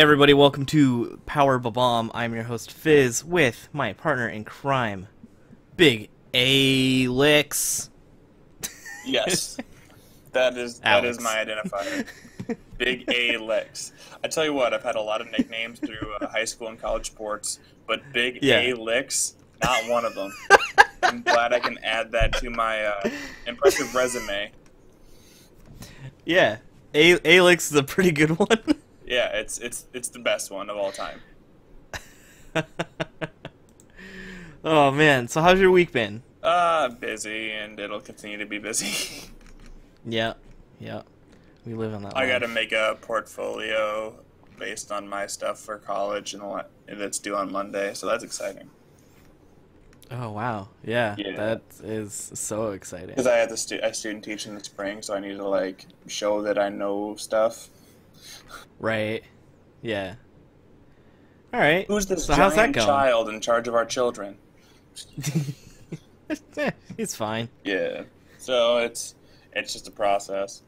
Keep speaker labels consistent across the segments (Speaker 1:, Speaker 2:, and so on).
Speaker 1: everybody, welcome to Power Bob-omb. I'm your host Fizz with my partner in crime, Big Alex.
Speaker 2: Yes, that is my identifier. Big Alex. I tell you what, I've had a lot of nicknames through high school and college sports, but Big Alex, not one of them. I'm glad I can add that to my impressive resume.
Speaker 1: Yeah, Alex is a pretty good one.
Speaker 2: Yeah, it's the best one of all time.
Speaker 1: Oh man, so how's your week been?
Speaker 2: Busy, and it'll continue to be busy.
Speaker 1: Yeah, we live in that
Speaker 2: I
Speaker 1: life.
Speaker 2: gotta make a portfolio based on my stuff for college, and it's due on Monday, so that's exciting.
Speaker 1: Oh wow, yeah,
Speaker 2: Yeah.
Speaker 1: that is so exciting.
Speaker 2: Because I had I student teach in the spring, so I need to like show that I know stuff.
Speaker 1: Right, yeah. All right.
Speaker 2: Who's this
Speaker 1: so how's that
Speaker 2: giant
Speaker 1: going?
Speaker 2: child in charge of our children?
Speaker 1: He's fine.
Speaker 2: Yeah. So it's just a process.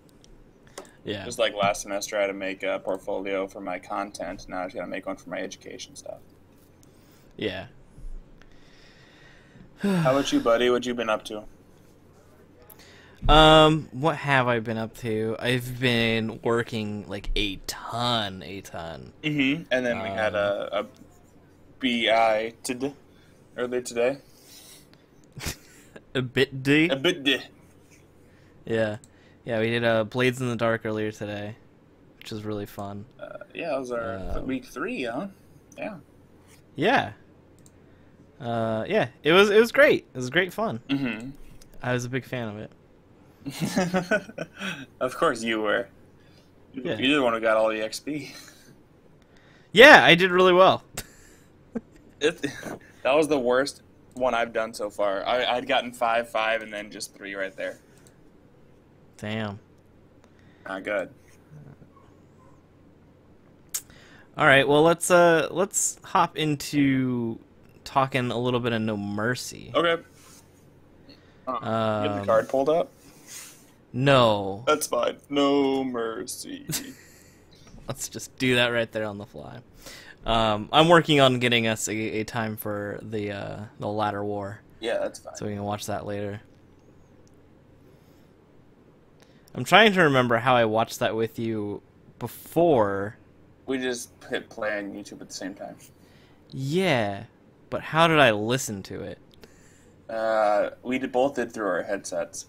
Speaker 1: Yeah.
Speaker 2: Just like last semester, I had to make a portfolio for my content. Now I just gotta make one for my education stuff.
Speaker 1: Yeah.
Speaker 2: How about you, buddy? What you been up to?
Speaker 1: What have I been up to? I've been working like a ton.
Speaker 2: Mm-hmm. And then we had a BI earlier today.
Speaker 1: A bit D.
Speaker 2: A bit D.
Speaker 1: Yeah, we did Blades in the Dark earlier today, which was really fun.
Speaker 2: Yeah, it was our week 3, huh? Yeah.
Speaker 1: Yeah. Yeah, it was great. It was great fun.
Speaker 2: Mm-hmm.
Speaker 1: I was a big fan of it.
Speaker 2: Of course you were.
Speaker 1: Yeah.
Speaker 2: You're the one who got all the XP.
Speaker 1: Yeah, I did really well.
Speaker 2: That was the worst one I've done so far. I'd gotten 5, and then just 3 right there.
Speaker 1: Damn.
Speaker 2: Not good.
Speaker 1: All right, well let's hop into talking a little bit of No Mercy.
Speaker 2: Okay. You have the card pulled up?
Speaker 1: No.
Speaker 2: That's fine. No mercy.
Speaker 1: Let's just do that right there on the fly. I'm working on getting us a time for the Ladder War.
Speaker 2: Yeah, that's fine.
Speaker 1: So we can watch that later. I'm trying to remember how I watched that with you before.
Speaker 2: We just hit play on YouTube at the same time.
Speaker 1: Yeah, but how did I listen to it?
Speaker 2: We both did through our headsets.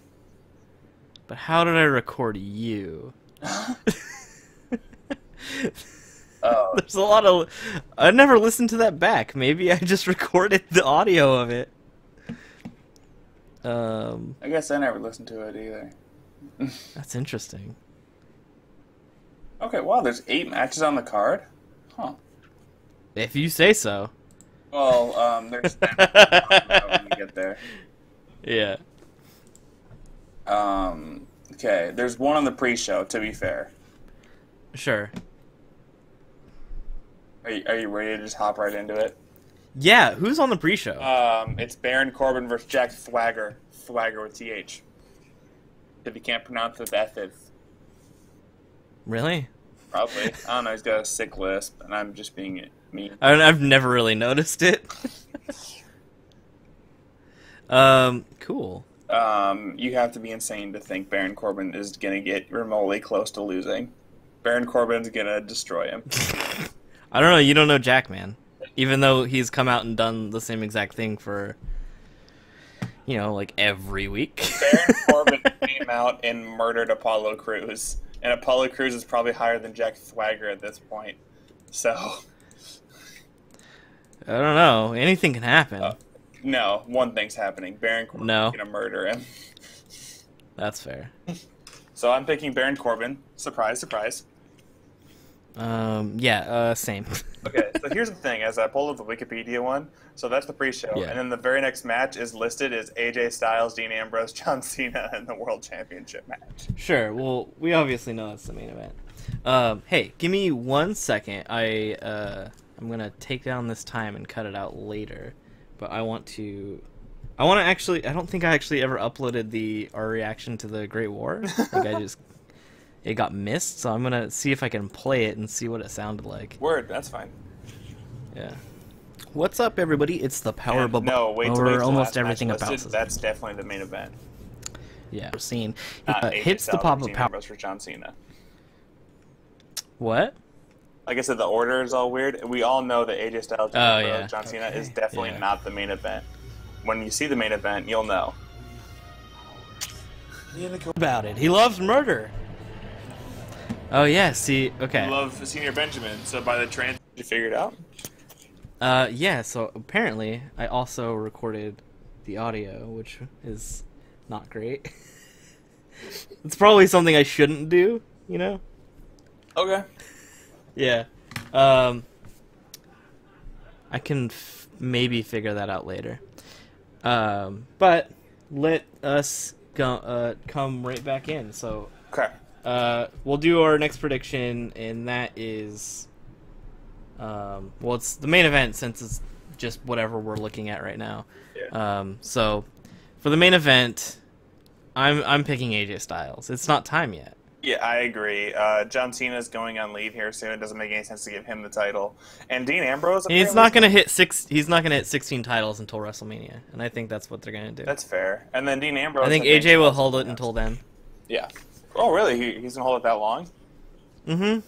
Speaker 1: But how did I record you?
Speaker 2: Oh.
Speaker 1: There's a lot of... I never listened to that back. Maybe I just recorded the audio of it.
Speaker 2: I guess I never listened to it either.
Speaker 1: That's interesting.
Speaker 2: Okay, wow, there's 8 matches on the card? Huh.
Speaker 1: If you say so.
Speaker 2: Well, there's 10 when we get there.
Speaker 1: Yeah.
Speaker 2: Okay, there's one on the pre-show, to be fair.
Speaker 1: Sure.
Speaker 2: Are you ready to just hop right into it?
Speaker 1: Yeah, who's on the pre-show?
Speaker 2: It's Baron Corbin versus Jack Swagger. Swagger with TH. If you can't pronounce it, that's it.
Speaker 1: Really?
Speaker 2: Probably. I don't know, he's got a sick lisp, and I'm just being mean.
Speaker 1: I've never really noticed it. Cool.
Speaker 2: You have to be insane to think Baron Corbin is going to get remotely close to losing. Baron Corbin's going to destroy him.
Speaker 1: I don't know, you don't know Jack, man. Even though he's come out and done the same exact thing for, like every week.
Speaker 2: Baron Corbin came out and murdered Apollo Crews. And Apollo Crews is probably higher than Jack Swagger at this point. So...
Speaker 1: I don't know. Anything can happen.
Speaker 2: No, one thing's happening. Baron Corbin's going to murder him.
Speaker 1: That's fair.
Speaker 2: So I'm picking Baron Corbin. Surprise, surprise.
Speaker 1: Yeah, same.
Speaker 2: Okay, so here's the thing. As I pulled up the Wikipedia one, so that's the pre-show.
Speaker 1: Yeah.
Speaker 2: And then the very next match is listed as AJ Styles, Dean Ambrose, John Cena in the World Championship match.
Speaker 1: Sure, well, we obviously know that's the main event. Hey, give me 1 second. I'm gonna take down this time and cut it out later. But I want to actually... I don't think I actually ever uploaded our reaction to the Great War. I think it got missed, so I'm gonna see if I can play it and see what it sounded like.
Speaker 2: Word, that's fine.
Speaker 1: Yeah. What's up, everybody? It's the Power Bob.
Speaker 2: No, wait till
Speaker 1: over
Speaker 2: the
Speaker 1: almost
Speaker 2: last
Speaker 1: everything
Speaker 2: match
Speaker 1: about
Speaker 2: listed. That's definitely the main event.
Speaker 1: Yeah, we're seeing
Speaker 2: AJ
Speaker 1: hits the
Speaker 2: Styles
Speaker 1: pop
Speaker 2: and
Speaker 1: of
Speaker 2: Dean
Speaker 1: power.
Speaker 2: Ambrose for John Cena.
Speaker 1: What?
Speaker 2: Like I said, the order is all weird. We all know that AJ Styles and John Cena is definitely not the main event. When you see the main event, you'll know.
Speaker 1: About it. He loves murder. Oh yeah. See. Okay.
Speaker 2: I love Senior Benjamin. So by the trans, you figured out.
Speaker 1: Yeah. So apparently, I also recorded the audio, which is not great. It's probably something I shouldn't do. You know.
Speaker 2: Okay.
Speaker 1: Yeah. I can maybe figure that out later. But let us go, come right back in. So,
Speaker 2: okay.
Speaker 1: We'll do our next prediction, and that is, well, it's the main event since it's just whatever we're looking at right now.
Speaker 2: Yeah.
Speaker 1: So, for the main event, I'm picking AJ Styles. It's not time yet.
Speaker 2: Yeah, I agree. John Cena's going on leave here soon. It doesn't make any sense to give him the title. And Dean Ambrose.
Speaker 1: He's not gonna hit 16 titles until WrestleMania, and I think that's what they're gonna do.
Speaker 2: That's fair. And then Dean Ambrose.
Speaker 1: I think AJ will hold it until then.
Speaker 2: Yeah. Oh, really? He's gonna hold it that long?
Speaker 1: Mm-hmm.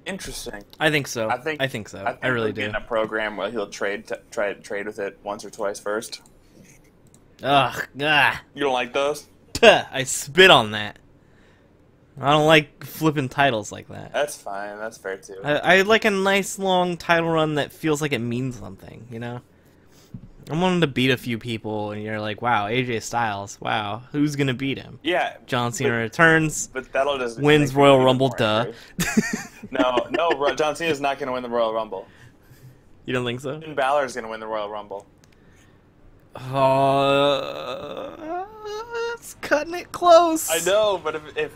Speaker 2: Interesting.
Speaker 1: I think so. I think so. I really do.
Speaker 2: In a program where he'll try to trade with it once or twice first.
Speaker 1: Ugh. Ah.
Speaker 2: You don't like those?
Speaker 1: Puh, I spit on that. I don't like flipping titles like that.
Speaker 2: That's fine. That's fair, too.
Speaker 1: I like a nice, long title run that feels like it means something, you know? I wanted to beat a few people, and you're like, wow, AJ Styles, wow, who's going to beat him?
Speaker 2: Yeah.
Speaker 1: John Cena returns,
Speaker 2: but that'll just
Speaker 1: wins Royal Rumble, duh.
Speaker 2: No, John Cena's not going to win the Royal Rumble.
Speaker 1: You don't think so?
Speaker 2: Finn Balor's going to win the Royal Rumble.
Speaker 1: It's cutting it close.
Speaker 2: I know, but if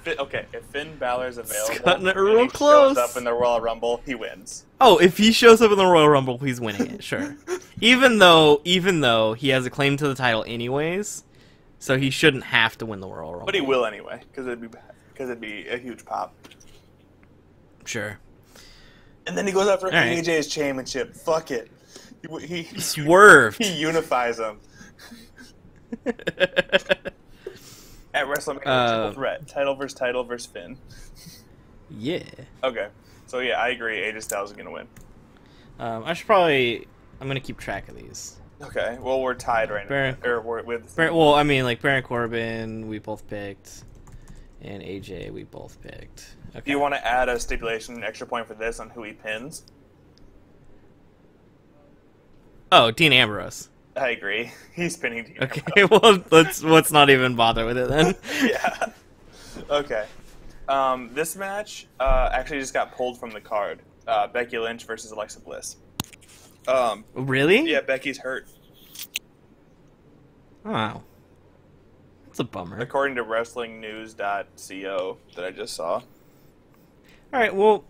Speaker 2: Finn Balor's available,
Speaker 1: it's cutting it real close.
Speaker 2: Shows up in the Royal Rumble, he wins.
Speaker 1: Oh, if he shows up in the Royal Rumble, he's winning it, sure. even though he has a claim to the title anyways, so he shouldn't have to win the Royal Rumble.
Speaker 2: But he will anyway, because it'd be a huge pop.
Speaker 1: Sure.
Speaker 2: And then he goes after AJ's championship. Fuck it. He
Speaker 1: swerved.
Speaker 2: He unifies them. At WrestleMania, triple threat, title versus Finn.
Speaker 1: Yeah.
Speaker 2: Okay, so yeah, I agree. AJ Styles is gonna win.
Speaker 1: I'm gonna keep track of these.
Speaker 2: Okay, well we're tied right now.
Speaker 1: Well, I mean, like Baron Corbin, we both picked, and AJ, we both picked. Okay.
Speaker 2: Do you want to add a stipulation, an extra point for this on who he pins?
Speaker 1: Oh, Dean Ambrose.
Speaker 2: I agree. He's pinning Dean Ambrose.
Speaker 1: Okay, well, let's not even bother with it then.
Speaker 2: Yeah. Okay. This match actually just got pulled from the card. Becky Lynch versus Alexa Bliss.
Speaker 1: Really?
Speaker 2: Yeah, Becky's hurt.
Speaker 1: Wow. That's a bummer.
Speaker 2: According to WrestlingNews.co that I just saw.
Speaker 1: All right, well,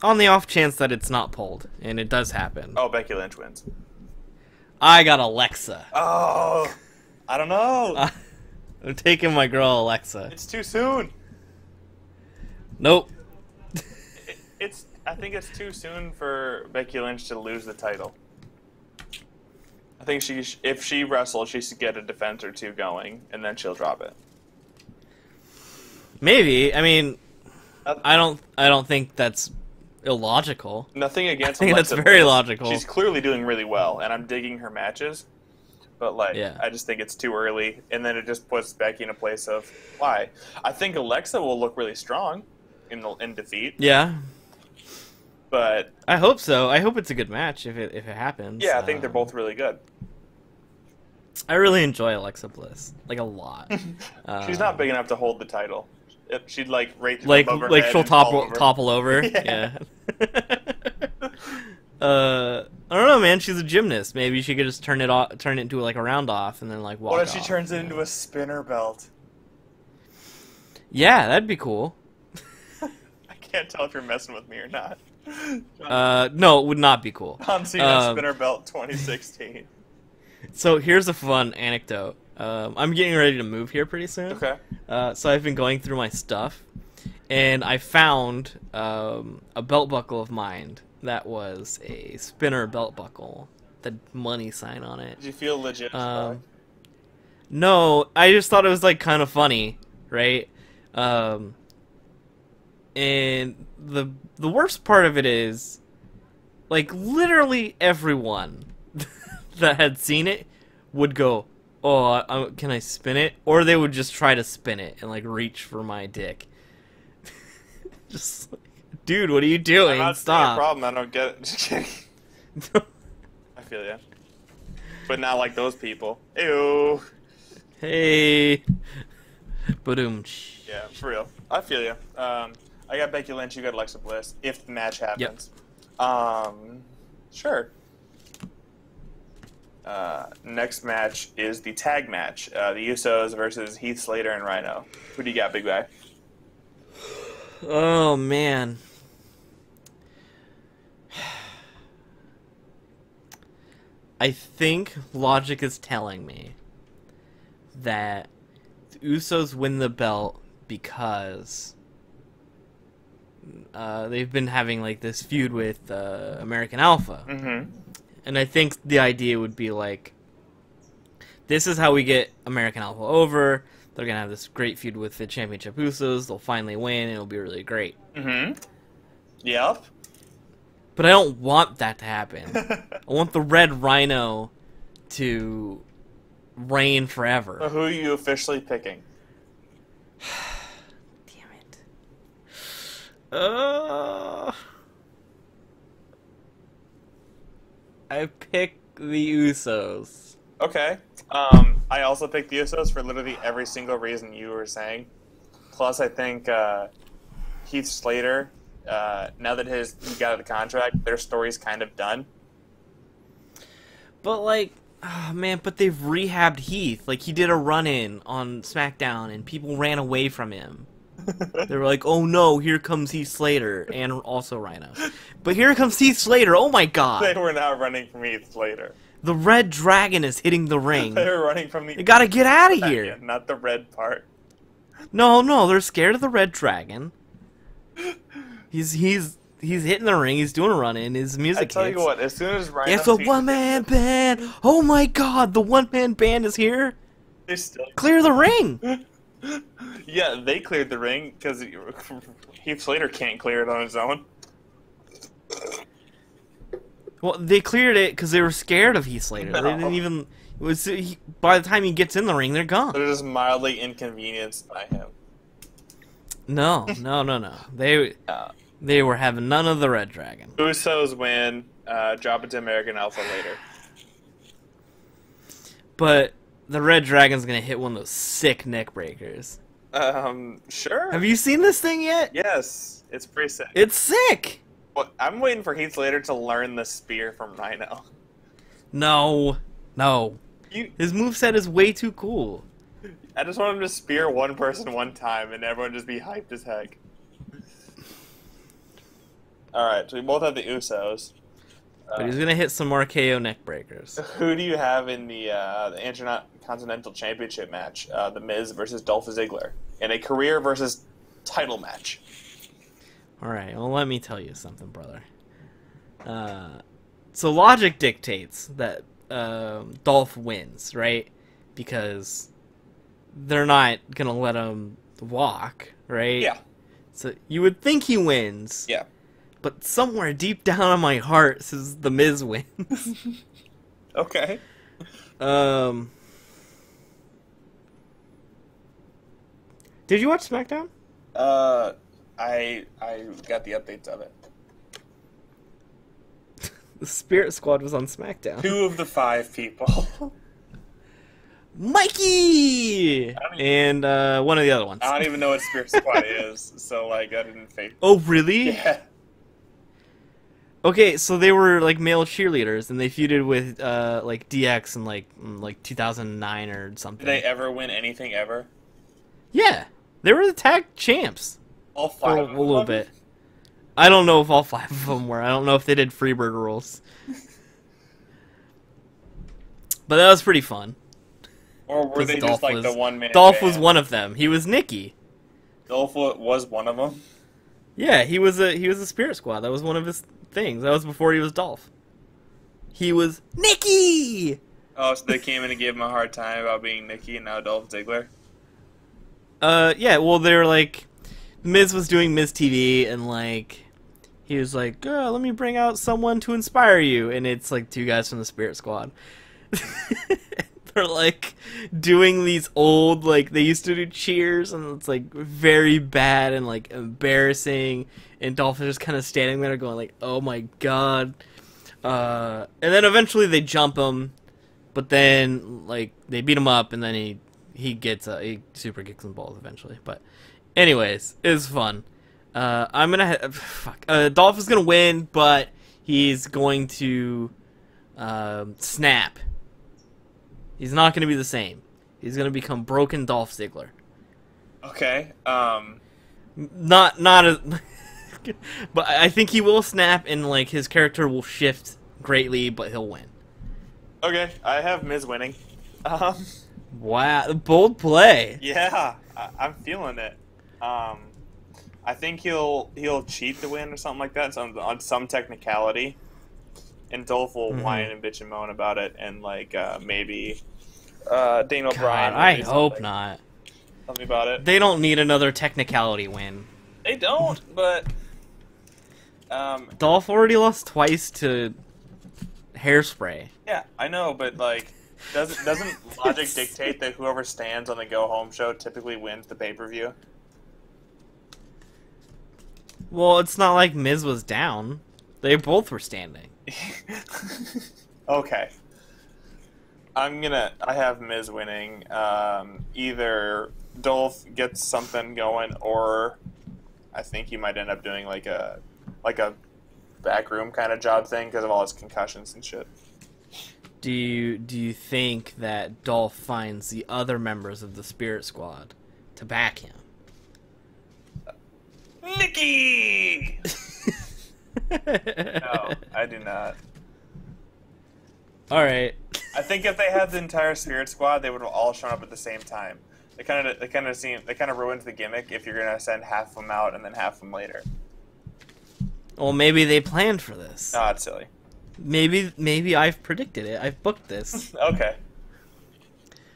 Speaker 1: on the off chance that it's not pulled, and it does happen.
Speaker 2: Oh, Becky Lynch wins.
Speaker 1: I got Alexa.
Speaker 2: Oh, I don't know.
Speaker 1: I'm taking my girl Alexa.
Speaker 2: It's too soon.
Speaker 1: Nope.
Speaker 2: I think it's too soon for Becky Lynch to lose the title. I think if she wrestles, she should get a defense or two going, and then she'll drop it.
Speaker 1: Maybe. I mean, I don't think that's illogical.
Speaker 2: Nothing against
Speaker 1: I think
Speaker 2: Alexa
Speaker 1: that's very
Speaker 2: Bliss.
Speaker 1: logical.
Speaker 2: She's clearly doing really well, and I'm digging her matches. But I just think it's too early, and then it just puts Becky in a place of why. I think Alexa will look really strong in defeat.
Speaker 1: Yeah.
Speaker 2: But
Speaker 1: I hope so. I hope it's a good match if it happens.
Speaker 2: Yeah, I think they're both really good.
Speaker 1: I really enjoy Alexa Bliss, like a lot.
Speaker 2: She's not big enough to hold the title. She'd right above her head
Speaker 1: she'll
Speaker 2: and
Speaker 1: topple over. Yeah. I don't know, man. She's a gymnast. Maybe she could just turn it into like a round off, and then walk.
Speaker 2: What if she
Speaker 1: off,
Speaker 2: turns it into a spinner belt?
Speaker 1: Yeah, that'd be cool.
Speaker 2: I can't tell if you're messing with me or not.
Speaker 1: No, it would not be cool.
Speaker 2: John Cena spinner belt 2016.
Speaker 1: So here's a fun anecdote. I'm getting ready to move here pretty soon.
Speaker 2: Okay.
Speaker 1: So I've been going through my stuff, and I found a belt buckle of mine that was a spinner belt buckle, the money sign on it.
Speaker 2: Did you feel legit?
Speaker 1: No, I just thought it was like kind of funny, right? And the worst part of it is, like, literally everyone that had seen it would go, "Oh, can I spin it?" Or they would just try to spin it and like reach for my dick. Just like, dude, what are you doing?
Speaker 2: I'm not
Speaker 1: Stop.
Speaker 2: seeing a problem. I don't get it. Just kidding. I feel ya. But not like those people. Ew.
Speaker 1: Hey. Boom.
Speaker 2: Yeah, for real. I feel you. I got Becky Lynch. You got Alexa Bliss. If the match happens. Yep. Sure. Next match is the tag match. The Usos versus Heath Slater and Rhino. Who do you got, big guy?
Speaker 1: Oh, man. I think logic is telling me that the Usos win the belt because they've been having like this feud with American Alpha.
Speaker 2: Mm-hmm.
Speaker 1: And I think the idea would be like, this is how we get American Alpha over. They're going to have this great feud with the Championship Usos. They'll finally win, and it'll be really great.
Speaker 2: Mm-hmm. Yep.
Speaker 1: But I don't want that to happen. I want the Red Rhino to reign forever.
Speaker 2: So who are you officially picking?
Speaker 1: Damn it. I pick the Usos.
Speaker 2: Okay. I also picked the Usos for literally every single reason you were saying. Plus, I think Heath Slater, now that he got out of the contract, their story's kind of done.
Speaker 1: But, like, oh, man, but they've rehabbed Heath. Like, he did a run-in on SmackDown, and people ran away from him. They were like, oh no, here comes Heath Slater, and also Rhino. But here comes Heath Slater, oh my god!
Speaker 2: They were not running from Heath Slater.
Speaker 1: The red dragon is hitting the ring.
Speaker 2: They were running from the...
Speaker 1: They gotta get out of here!
Speaker 2: Not the red part.
Speaker 1: No, they're scared of the red dragon. He's hitting the ring, he's doing a run-in, his music hits.
Speaker 2: I tell you what, as soon as Rhino...
Speaker 1: It's a one-man band! Oh my god, the one-man band is here!
Speaker 2: They still...
Speaker 1: Clear the ring!
Speaker 2: Yeah, they cleared the ring, because Heath Slater can't clear it on his own.
Speaker 1: Well, they cleared it because they were scared of Heath Slater.
Speaker 2: No.
Speaker 1: They didn't even... by the time he gets in the ring, they're gone.
Speaker 2: They're just mildly inconvenienced by him.
Speaker 1: No. They were having none of the red dragon.
Speaker 2: Usos win, drop it to American Alpha later.
Speaker 1: But the red dragon's gonna hit one of those sick neck breakers.
Speaker 2: Sure.
Speaker 1: Have you seen this thing yet?
Speaker 2: Yes, it's pretty sick.
Speaker 1: It's sick!
Speaker 2: Well, I'm waiting for Heath Slater to learn the spear from Rhino.
Speaker 1: No. His moveset is way too cool.
Speaker 2: I just want him to spear one person one time and everyone just be hyped as heck. Alright, so we both have the Usos.
Speaker 1: But he's gonna hit some RKO neck breakers.
Speaker 2: Who do you have in the Intercontinental Championship match? The Miz versus Dolph Ziggler. In a career versus title match.
Speaker 1: Alright, well let me tell you something, brother. So logic dictates that Dolph wins, right? Because they're not gonna let him walk, right?
Speaker 2: Yeah.
Speaker 1: So you would think he wins.
Speaker 2: Yeah.
Speaker 1: But somewhere deep down in my heart says the Miz wins.
Speaker 2: Okay.
Speaker 1: Did you watch SmackDown?
Speaker 2: I got the updates of it.
Speaker 1: The Spirit Squad was on SmackDown.
Speaker 2: 2 of the 5 people.
Speaker 1: Mikey! And one of the other ones.
Speaker 2: I don't even know what Spirit Squad is, so like I didn't fake.
Speaker 1: Oh, really?
Speaker 2: Yeah.
Speaker 1: Okay, so they were like male cheerleaders, and they feuded with like DX in like 2009 or something.
Speaker 2: Did they ever win anything ever?
Speaker 1: Yeah, they were the tag champs.
Speaker 2: All 5
Speaker 1: for
Speaker 2: of them?
Speaker 1: a little bit. I don't know if all 5 of them were. I don't know if they did Freebird rules. But that was pretty fun.
Speaker 2: Or were they just like the one man?
Speaker 1: Dolph was one of them. He was Nikki.
Speaker 2: Dolph was one of them.
Speaker 1: Yeah, he was a Spirit Squad. That was one of his things. That was before he was Dolph. He was Nikki.
Speaker 2: Oh, so they came in and gave him a hard time about being Nikki and now Dolph Ziggler?
Speaker 1: Yeah, well, they were like, Miz was doing Miz TV, and like, he was like, let me bring out someone to inspire you, and it's like two guys from the Spirit Squad. They're like doing these old, like, they used to do cheers, and it's like very bad and like embarrassing, and Dolph is just kind of standing there going like, oh my god. And then eventually they jump him, but then like they beat him up, and then he super kicks some balls eventually. But anyways, it was fun. I'm gonna Dolph is gonna win, but he's going to snap. He's not gonna be the same. He's gonna become broken Dolph Ziggler.
Speaker 2: Okay.
Speaker 1: Not as, but I think he will snap, and like his character will shift greatly, but he'll win.
Speaker 2: Okay, I have Miz winning.
Speaker 1: Wow, bold play.
Speaker 2: Yeah, I'm feeling it. I think he'll cheat to win or something like that, on some technicality, and Dolph will whine and bitch and moan about it, and like maybe Daniel Bryan.
Speaker 1: I hope not.
Speaker 2: Tell me about it.
Speaker 1: They don't need another technicality win.
Speaker 2: They don't, but
Speaker 1: Dolph already lost twice to Hairspray.
Speaker 2: Yeah, I know, but like, doesn't logic dictate that whoever stands on the go home show typically wins the pay-per-view?
Speaker 1: Well, it's not like Miz was down. They both were standing.
Speaker 2: Okay. I have Miz winning. Either Dolph gets something going, or I think he might end up doing like a backroom kind of job thing because of all his concussions and shit.
Speaker 1: Do you think that Dolph finds the other members of the Spirit Squad to back him?
Speaker 2: Nikki! No, I do not.
Speaker 1: Alright.
Speaker 2: I think if they had the entire Spirit Squad, they would have all shown up at the same time. They kind of ruins the gimmick if you're gonna send half of them out and then half of them later.
Speaker 1: Well, maybe they planned for this.
Speaker 2: Oh, it's silly.
Speaker 1: Maybe I've predicted it. I've booked this.
Speaker 2: Okay.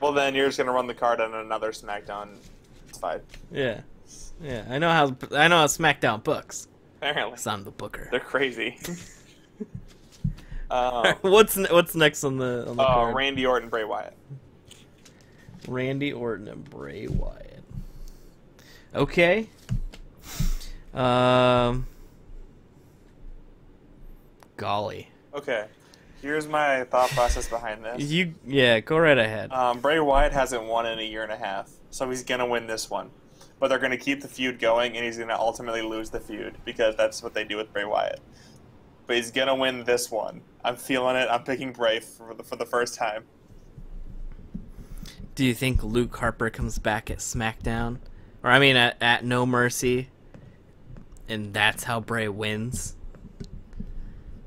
Speaker 2: Well, then you're just gonna run the card on another SmackDown. It's fine.
Speaker 1: Yeah. Yeah, I know how SmackDown books.
Speaker 2: Apparently.
Speaker 1: 'Cause I'm the booker.
Speaker 2: They're crazy.
Speaker 1: What's next on the card?
Speaker 2: Randy Orton, Bray Wyatt.
Speaker 1: Randy Orton and Bray Wyatt. Okay. Golly.
Speaker 2: Okay. Here's my thought process behind this.
Speaker 1: Go right ahead.
Speaker 2: Bray Wyatt hasn't won in a year and a half, so he's gonna win this one. But they're gonna keep the feud going, and he's gonna ultimately lose the feud because that's what they do with Bray Wyatt. But he's gonna win this one. I'm feeling it. I'm picking Bray for the first time.
Speaker 1: Do you think Luke Harper comes back at SmackDown, or I mean at No Mercy, and that's how Bray wins?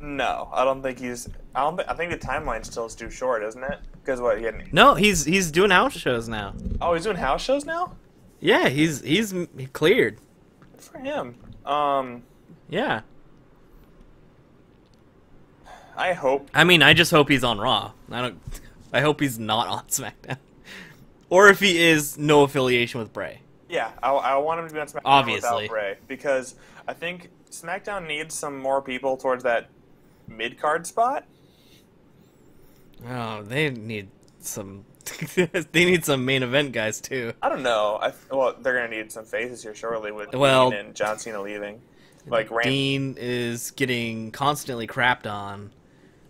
Speaker 2: No, I don't think he's. I think the timeline still is too short, isn't it? Because what?
Speaker 1: No, he's doing house shows now.
Speaker 2: Oh, he's doing house shows now.
Speaker 1: Yeah, he's cleared.
Speaker 2: Good for him.
Speaker 1: Yeah.
Speaker 2: I hope.
Speaker 1: I mean, I just hope he's on Raw. I hope he's not on SmackDown. Or if he is, no affiliation with Bray.
Speaker 2: Yeah, I want him to be on SmackDown
Speaker 1: Obviously.
Speaker 2: without Bray because I think SmackDown needs some more people towards that mid-card spot.
Speaker 1: Oh, they need some. They need some main event guys too.
Speaker 2: I don't know. Well, they're gonna need some faces here shortly with Dean and John Cena leaving. Like
Speaker 1: Dean is getting constantly crapped on,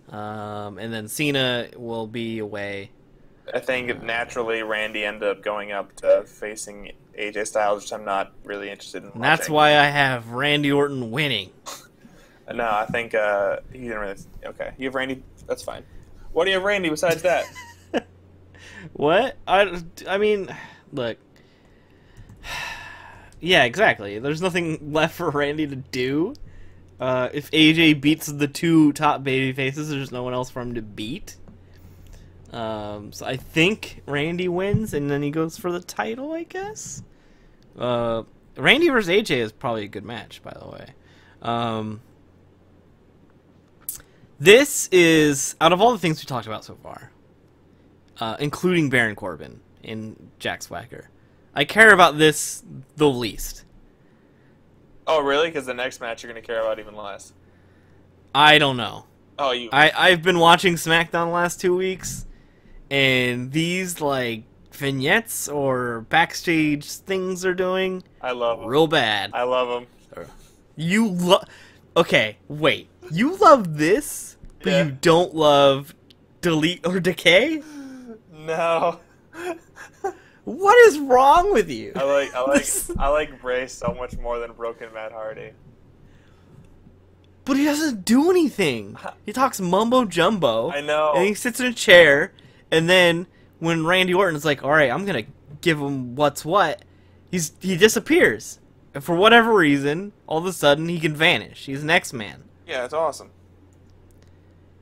Speaker 1: and then Cena will be away.
Speaker 2: I think naturally Randy ended up going up to facing AJ Styles, which I'm not really interested in watching.
Speaker 1: That's why I have Randy Orton winning.
Speaker 2: No, I think he didn't really. Okay, you have Randy. That's fine. What do you have Randy besides that?
Speaker 1: What? I mean, look. Yeah, exactly. There's nothing left for Randy to do. If AJ beats the two top baby faces, there's no one else for him to beat. So I think Randy wins, and then he goes for the title, I guess. Randy versus AJ is probably a good match, by the way. This is, out of all the things we talked about so far, including Baron Corbin and Jack Swagger, I care about this the least.
Speaker 2: Oh, really? Because the next match you're going to care about even less.
Speaker 1: I don't know.
Speaker 2: Oh, you.
Speaker 1: I've been watching SmackDown the last 2 weeks, and these, like, vignettes or backstage things they're doing,
Speaker 2: I love them.
Speaker 1: Real bad.
Speaker 2: I love them.
Speaker 1: You love... Okay, wait. You love this, but
Speaker 2: Yeah.
Speaker 1: you don't love Delete or Decay?
Speaker 2: No.
Speaker 1: What is wrong with you?
Speaker 2: I like Bray so much more than Broken Matt Hardy.
Speaker 1: But he doesn't do anything. He talks mumbo jumbo.
Speaker 2: I know.
Speaker 1: And he sits in a chair, and then when Randy Orton's like, "All right, I'm gonna give him what's what," he disappears. And for whatever reason, all of a sudden he can vanish. He's an X-Man.
Speaker 2: Yeah, it's awesome.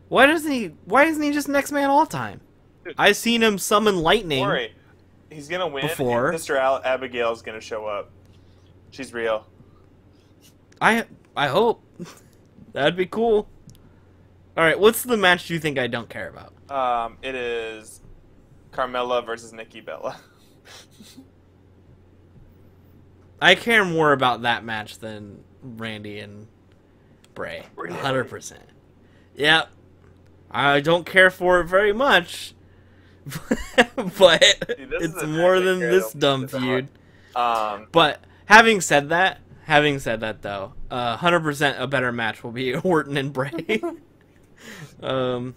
Speaker 1: Why isn't he just an X-Man all the time?
Speaker 2: Dude,
Speaker 1: I've seen him summon lightning.
Speaker 2: don't worry. He's gonna win.
Speaker 1: Before.
Speaker 2: And Sister Abigail's gonna show up. She's real.
Speaker 1: I hope. That'd be cool. Alright, what's the match you think I don't care about?
Speaker 2: It is Carmella versus Nikki Bella.
Speaker 1: I care more about that match than Randy and Bray.
Speaker 2: Really?
Speaker 1: 100%. Yep. I don't care for it very much. But it's more than this dumb feud. But having said that though, 100% a better match will be Orton and Bray.
Speaker 2: I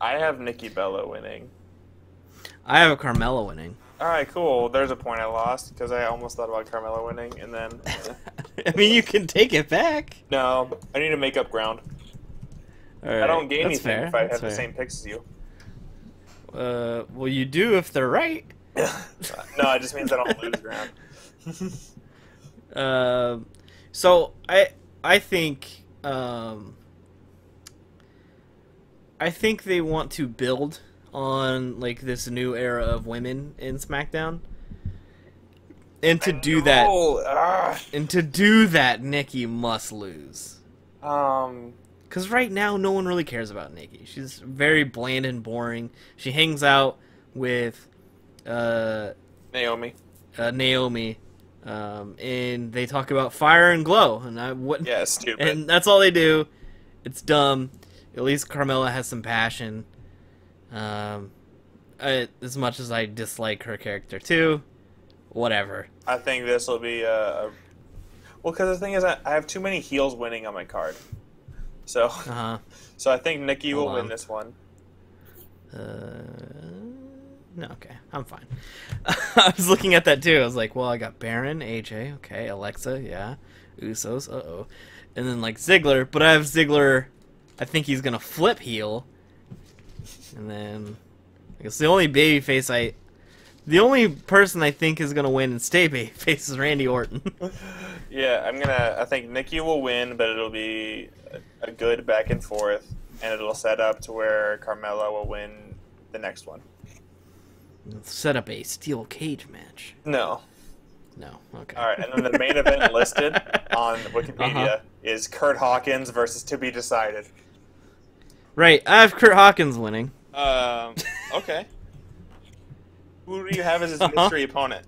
Speaker 2: have Nikki Bella winning.
Speaker 1: I have a Carmella winning.
Speaker 2: All right, cool. There's a point I lost because I almost thought about Carmella winning, and then.
Speaker 1: I mean, you can take it back.
Speaker 2: No, I need to make up ground.
Speaker 1: All right,
Speaker 2: I don't gain anything
Speaker 1: fair.
Speaker 2: if I have
Speaker 1: That's
Speaker 2: the
Speaker 1: fair.
Speaker 2: same picks as you.
Speaker 1: Well, you do if they're right.
Speaker 2: No, it just means I don't lose ground.
Speaker 1: So I think they want to build on like this new era of women in SmackDown, and to do that, Nikki must lose. Because right now, no one really cares about Nikki. She's very bland and boring. She hangs out with
Speaker 2: Naomi.
Speaker 1: Naomi, and they talk about fire and glow, and
Speaker 2: Yeah, stupid.
Speaker 1: and that's all they do. It's dumb. At least Carmella has some passion. As much as I dislike her character too, whatever.
Speaker 2: I think this will be well, because the thing is, I have too many heels winning on my card. So, so I think Nikki will win this one.
Speaker 1: No, okay, I'm fine. I was looking at that too. I was like, well, I got Baron, AJ, okay, Alexa, yeah, Usos, and then like Ziggler, but I have Ziggler. I think he's gonna flip heel, and then I guess the only only person I think is gonna win and stay babyface is Randy Orton.
Speaker 2: Yeah, I think Nikki will win, but it'll be a good back and forth, and it'll set up to where Carmella will win the next one.
Speaker 1: Set up a steel cage match.
Speaker 2: No.
Speaker 1: No. Okay.
Speaker 2: All right, and then the main event listed on Wikipedia is Kurt Hawkins versus To Be Decided.
Speaker 1: Right, I have Kurt Hawkins winning.
Speaker 2: Okay. Who do you have as his mystery opponent?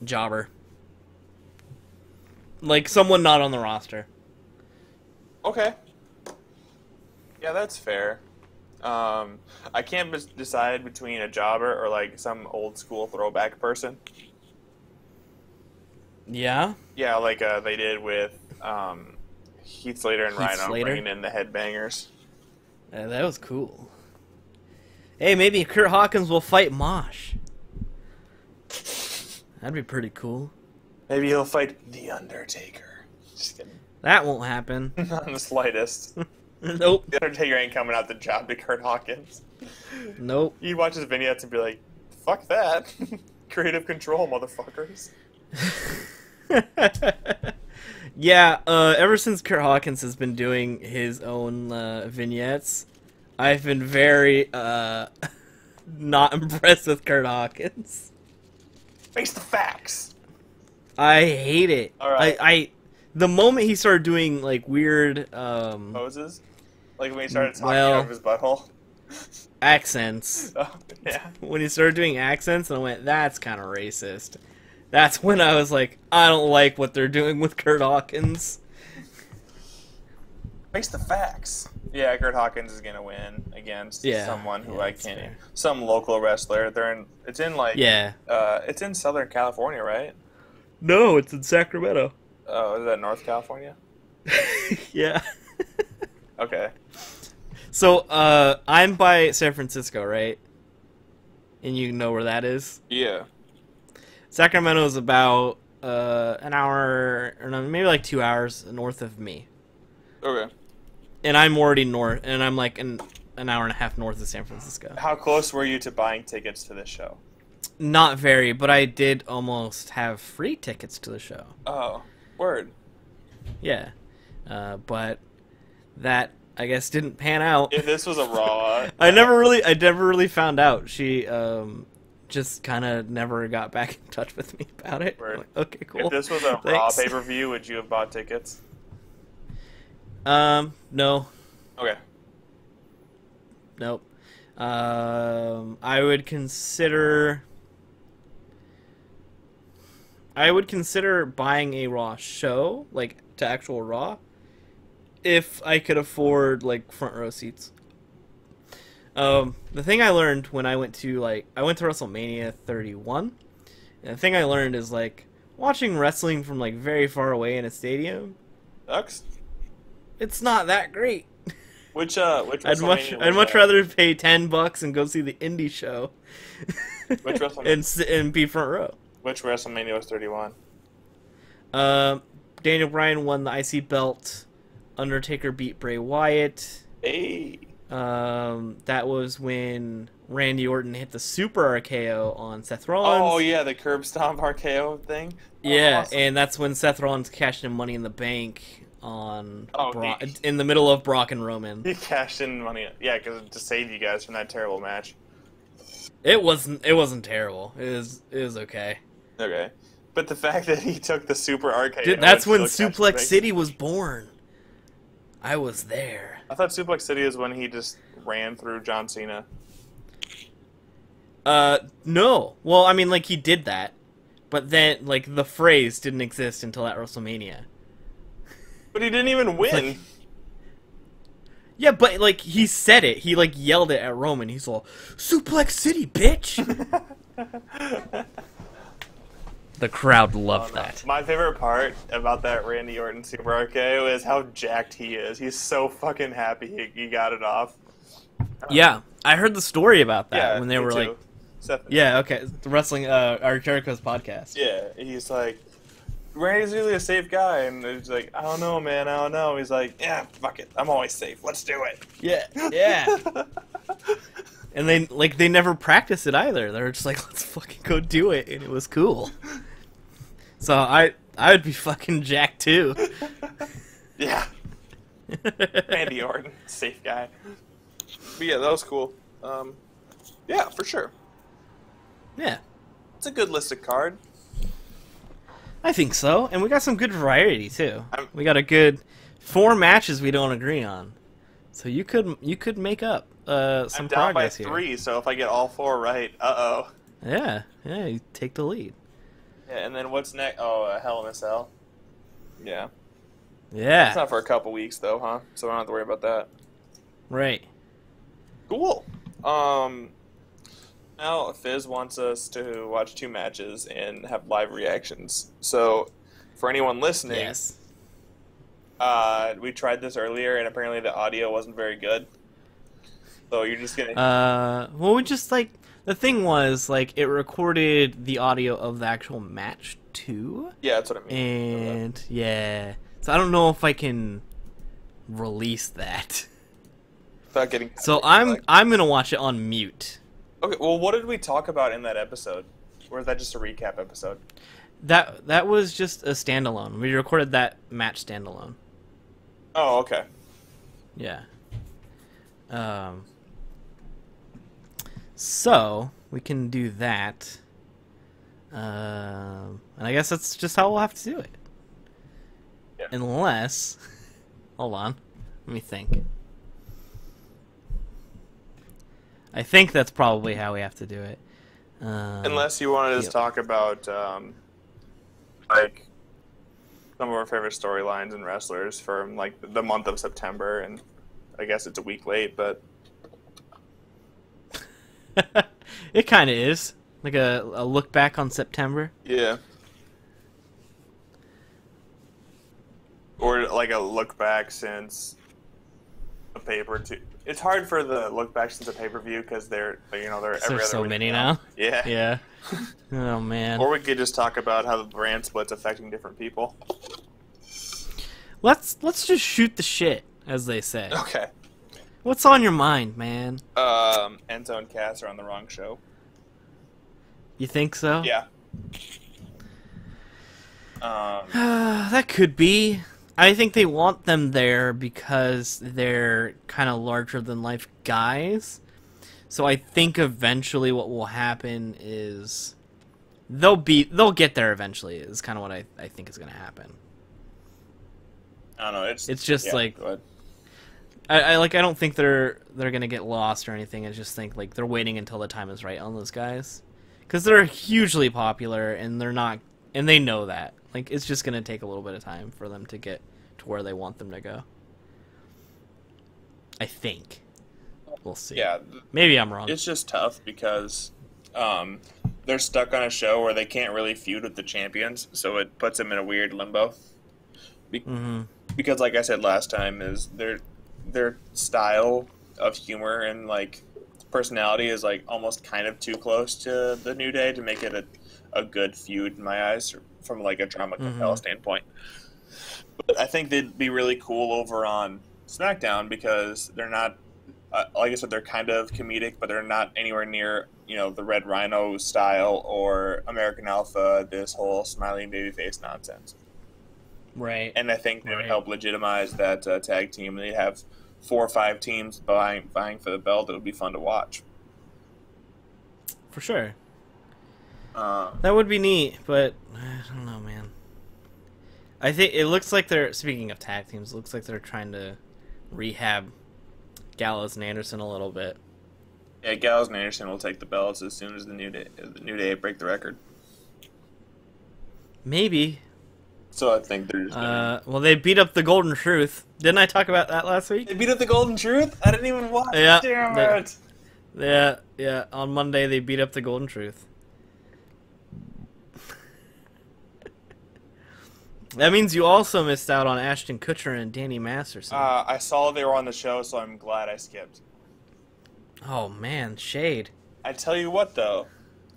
Speaker 1: Jobber. Like someone not on the roster.
Speaker 2: Okay. Yeah, that's fair. I can't decide between a jobber or like some old school throwback person.
Speaker 1: Yeah?
Speaker 2: Yeah, like they did with Heath Slater and Rhino
Speaker 1: Slater?
Speaker 2: bringing in the Headbangers.
Speaker 1: Yeah, that was cool. Hey, maybe Kurt Hawkins will fight Mosh. That'd be pretty cool.
Speaker 2: Maybe he'll fight The Undertaker. Just kidding.
Speaker 1: That won't happen.
Speaker 2: Not in the slightest.
Speaker 1: Nope.
Speaker 2: The Undertaker ain't coming out the job to Kurt Hawkins.
Speaker 1: Nope.
Speaker 2: You watch his vignettes and be like, fuck that. Creative control, motherfuckers.
Speaker 1: Yeah, ever since Kurt Hawkins has been doing his own vignettes, I've been very not impressed with Kurt Hawkins.
Speaker 2: Face the facts.
Speaker 1: I hate it.
Speaker 2: All right.
Speaker 1: The moment he started doing like weird
Speaker 2: poses, like when he started talking out of his butthole.
Speaker 1: Accents.
Speaker 2: Oh, yeah.
Speaker 1: When he started doing accents, and I went, that's kind of racist. That's when I was like, I don't like what they're doing with Kurt Hawkins.
Speaker 2: Face the facts. Yeah, Kurt Hawkins is gonna win against someone who I can't. Fair. Some local wrestler. It's in Southern California, right?
Speaker 1: No, it's in Sacramento.
Speaker 2: Oh, is that North California?
Speaker 1: Yeah.
Speaker 2: Okay.
Speaker 1: So, I'm by San Francisco, right? And you know where that is?
Speaker 2: Yeah.
Speaker 1: Sacramento is about an hour, or no, maybe like 2 hours north of me.
Speaker 2: Okay.
Speaker 1: And I'm already north, and I'm like an hour and a half north of San Francisco.
Speaker 2: How close were you to buying tickets to this show?
Speaker 1: Not very, but I did almost have free tickets to the show.
Speaker 2: Oh, word.
Speaker 1: Yeah. But that, I guess, didn't pan out.
Speaker 2: If this was a Raw...
Speaker 1: I never really found out. She just kind of never got back in touch with me about it.
Speaker 2: Word.
Speaker 1: Like, okay, cool.
Speaker 2: If this was a Raw pay-per-view, would you have bought tickets?
Speaker 1: No.
Speaker 2: Okay.
Speaker 1: Nope. I would consider buying a Raw show, like to actual Raw, if I could afford like front row seats. The thing I learned when I went to WrestleMania 31, and the thing I learned is like watching wrestling from like very far away in a stadium
Speaker 2: sucks.
Speaker 1: It's not that great.
Speaker 2: I'd
Speaker 1: much rather pay $10 and go see the indie show.
Speaker 2: Which WrestleMania?
Speaker 1: and be front row.
Speaker 2: Which WrestleMania was 31?
Speaker 1: Daniel Bryan won the IC belt. Undertaker beat Bray Wyatt.
Speaker 2: Hey.
Speaker 1: That was when Randy Orton hit the Super RKO on Seth Rollins.
Speaker 2: Oh yeah, the curb stomp RKO thing.
Speaker 1: Yeah,
Speaker 2: awesome.
Speaker 1: And that's when Seth Rollins cashed in Money in the Bank on in the middle of Brock and Roman.
Speaker 2: He cashed in money, yeah, because to save you guys from that terrible match.
Speaker 1: It wasn't terrible. It was okay.
Speaker 2: Okay, but the fact that he took the Super RKO.
Speaker 1: Dude, that's when Suplex City was born. I was there.
Speaker 2: I thought Suplex City is when he just ran through John Cena.
Speaker 1: No. Well, I mean, like he did that, but then like the phrase didn't exist until at WrestleMania.
Speaker 2: But he didn't even win.
Speaker 1: Like, yeah, but like he said it. He like yelled it at Roman. He's all, "Suplex City, bitch!" The crowd loved that.
Speaker 2: My favorite part about that Randy Orton Super RKO is how jacked he is. He's so fucking happy he got it off.
Speaker 1: Yeah, I heard the story about that when they were like,
Speaker 2: yeah,
Speaker 1: okay, the wrestling, our Jericho's podcast.
Speaker 2: Yeah, he's like, Randy's usually a safe guy, and he's like, I don't know, man, I don't know. He's like, yeah, fuck it, I'm always safe. Let's do it.
Speaker 1: Yeah. And they never practiced it either. They were just like, let's fucking go do it, and it was cool. So I would be fucking jacked too.
Speaker 2: Yeah. Randy Orton, safe guy. But yeah, that was cool. Yeah, for sure.
Speaker 1: Yeah.
Speaker 2: It's a good listed card.
Speaker 1: I think so, and we got some good variety too. We got a good 4 matches we don't agree on, so you could make up some progress here.
Speaker 2: I'm down by 3, so if I get all 4 right,
Speaker 1: Yeah, you take the lead.
Speaker 2: Yeah, and then what's next? Oh, Hell in a Cell. Yeah.
Speaker 1: Yeah.
Speaker 2: It's not for a couple weeks though, huh? So I don't have to worry about that.
Speaker 1: Right.
Speaker 2: Cool. Now Fizz wants us to watch 2 matches and have live reactions. So, for anyone listening,
Speaker 1: yes.
Speaker 2: We tried this earlier, and apparently the audio wasn't very good. So you're just gonna.
Speaker 1: Well, we just like the thing was like it recorded the audio of the actual match too.
Speaker 2: Yeah, that's what I mean.
Speaker 1: And yeah, so I don't know if I can release that.
Speaker 2: Without getting.
Speaker 1: So I'm gonna watch it on mute.
Speaker 2: Okay, well, what did we talk about in that episode? Or is that just a recap episode?
Speaker 1: That was just a standalone. We recorded that match standalone.
Speaker 2: Oh, okay.
Speaker 1: So we can do that. And I guess that's just how we'll have to do it.
Speaker 2: Yeah.
Speaker 1: Unless, hold on, let me think. I think that's probably how we have to do it.
Speaker 2: Unless you wanted to talk about, like, some of our favorite storylines and wrestlers from, like, the month of September, and I guess it's a week late, but...
Speaker 1: It kind of is. Like a look back on September.
Speaker 2: Yeah. Or, like, a look back since a pay-per-view. It's hard for the look back since a pay-per-view because they're every other
Speaker 1: There's so
Speaker 2: week
Speaker 1: many now.
Speaker 2: Yeah.
Speaker 1: Yeah. Oh man.
Speaker 2: Or we could just talk about how the brand split's affecting different people.
Speaker 1: Let's just shoot the shit, as they say.
Speaker 2: Okay.
Speaker 1: What's on your mind, man?
Speaker 2: Enzo and Cass are on the wrong show.
Speaker 1: You think so?
Speaker 2: Yeah.
Speaker 1: That could be. I think they want them there because they're kind of larger than life guys. So I think eventually what will happen is they'll get there eventually. Is kind of what I think is going to happen.
Speaker 2: I don't know.
Speaker 1: It's just
Speaker 2: yeah,
Speaker 1: like
Speaker 2: go ahead.
Speaker 1: I don't think they're gonna get lost or anything. I just think like they're waiting until the time is right on those guys because they're hugely popular and they're not, and they know that. Like it's just gonna take a little bit of time for them to get to where they want them to go. I think. We'll see.
Speaker 2: Yeah.
Speaker 1: Maybe I'm wrong.
Speaker 2: It's just tough because they're stuck on a show where they can't really feud with the champions, so it puts them in a weird limbo. Because, like I said last time, is their style of humor and like personality is like almost kind of too close to the New Day to make it a good feud in my eyes from like a drama compel standpoint. But I think they'd be really cool over on SmackDown because they're not, like I said, they're kind of comedic, but they're not anywhere near, the Red Rhino style or American Alpha, this whole smiling babyface nonsense.
Speaker 1: Right.
Speaker 2: And I think they would help legitimize that tag team. They'd have 4 or 5 teams vying for the belt. It would be fun to watch.
Speaker 1: For sure. That would be neat, but I don't know, man. I think it looks like they're, speaking of tag teams, it looks like they're trying to rehab Gallows and Anderson a little bit.
Speaker 2: Yeah, Gallows and Anderson will take the belts as soon as the New Day break the record.
Speaker 1: Maybe.
Speaker 2: So I think they're just
Speaker 1: well, they beat up the Golden Truth. Didn't I talk about that last week?
Speaker 2: They beat up the Golden Truth? I didn't even watch.
Speaker 1: Yeah,
Speaker 2: Damn it.
Speaker 1: Yeah. On Monday, they beat up the Golden Truth. That means you also missed out on Ashton Kutcher and Danny Masterson.
Speaker 2: I saw they were on the show, so I'm glad I skipped.
Speaker 1: Oh, man. Shade.
Speaker 2: I tell you what, though.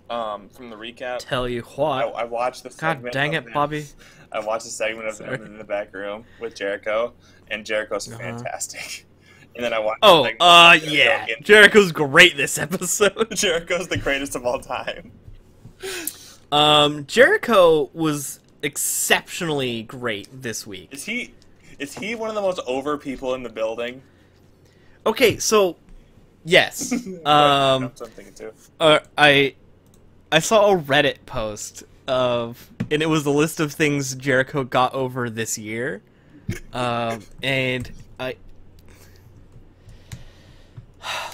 Speaker 2: From the recap.
Speaker 1: Tell you what.
Speaker 2: I watched the segment.
Speaker 1: God dang it, Bobby.
Speaker 2: I watched the segment of them in the back room with Jericho, and Jericho's fantastic. And then I watched the segment
Speaker 1: yeah. Jericho's great this episode.
Speaker 2: Jericho's the greatest of all time.
Speaker 1: Jericho was exceptionally great this week.
Speaker 2: Is he one of the most over people in the building?
Speaker 1: Okay, so yes.
Speaker 2: I'm thinking too.
Speaker 1: I saw a Reddit post and it was the list of things Jericho got over this year. And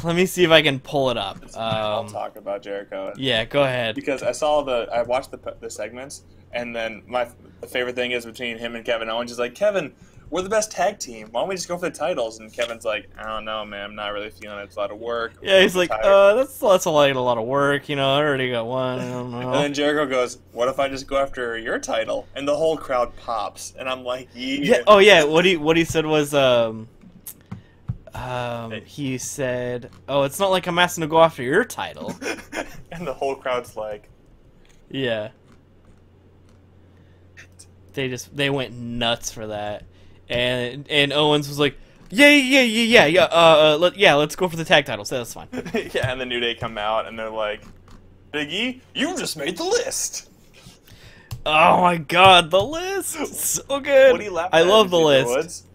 Speaker 1: let me see if I can pull it up.
Speaker 2: I'll talk about Jericho.
Speaker 1: Yeah, go ahead.
Speaker 2: Because I watched the segments, and then the favorite thing is between him and Kevin Owens. He's like, Kevin, we're the best tag team. Why don't we just go for the titles? And Kevin's like, I don't know, man. I'm not really feeling it. It's a lot of work.
Speaker 1: Yeah, he's like, that's a lot of work. I already got one. I don't know.
Speaker 2: And then Jericho goes, what if I just go after your title? And the whole crowd pops. And I'm like, yeah.
Speaker 1: Oh, yeah. What he said was, he said, oh, it's not like I'm asking to go after your title.
Speaker 2: And the whole crowd's like,
Speaker 1: yeah. They went nuts for that. And Owens was like, yeah. Let's go for the tag titles. That's fine.
Speaker 2: Yeah, and the New Day come out and they're like, Big E, you just made the list.
Speaker 1: Oh my God, the list, so good.
Speaker 2: What are you laughing at?
Speaker 1: I love the list.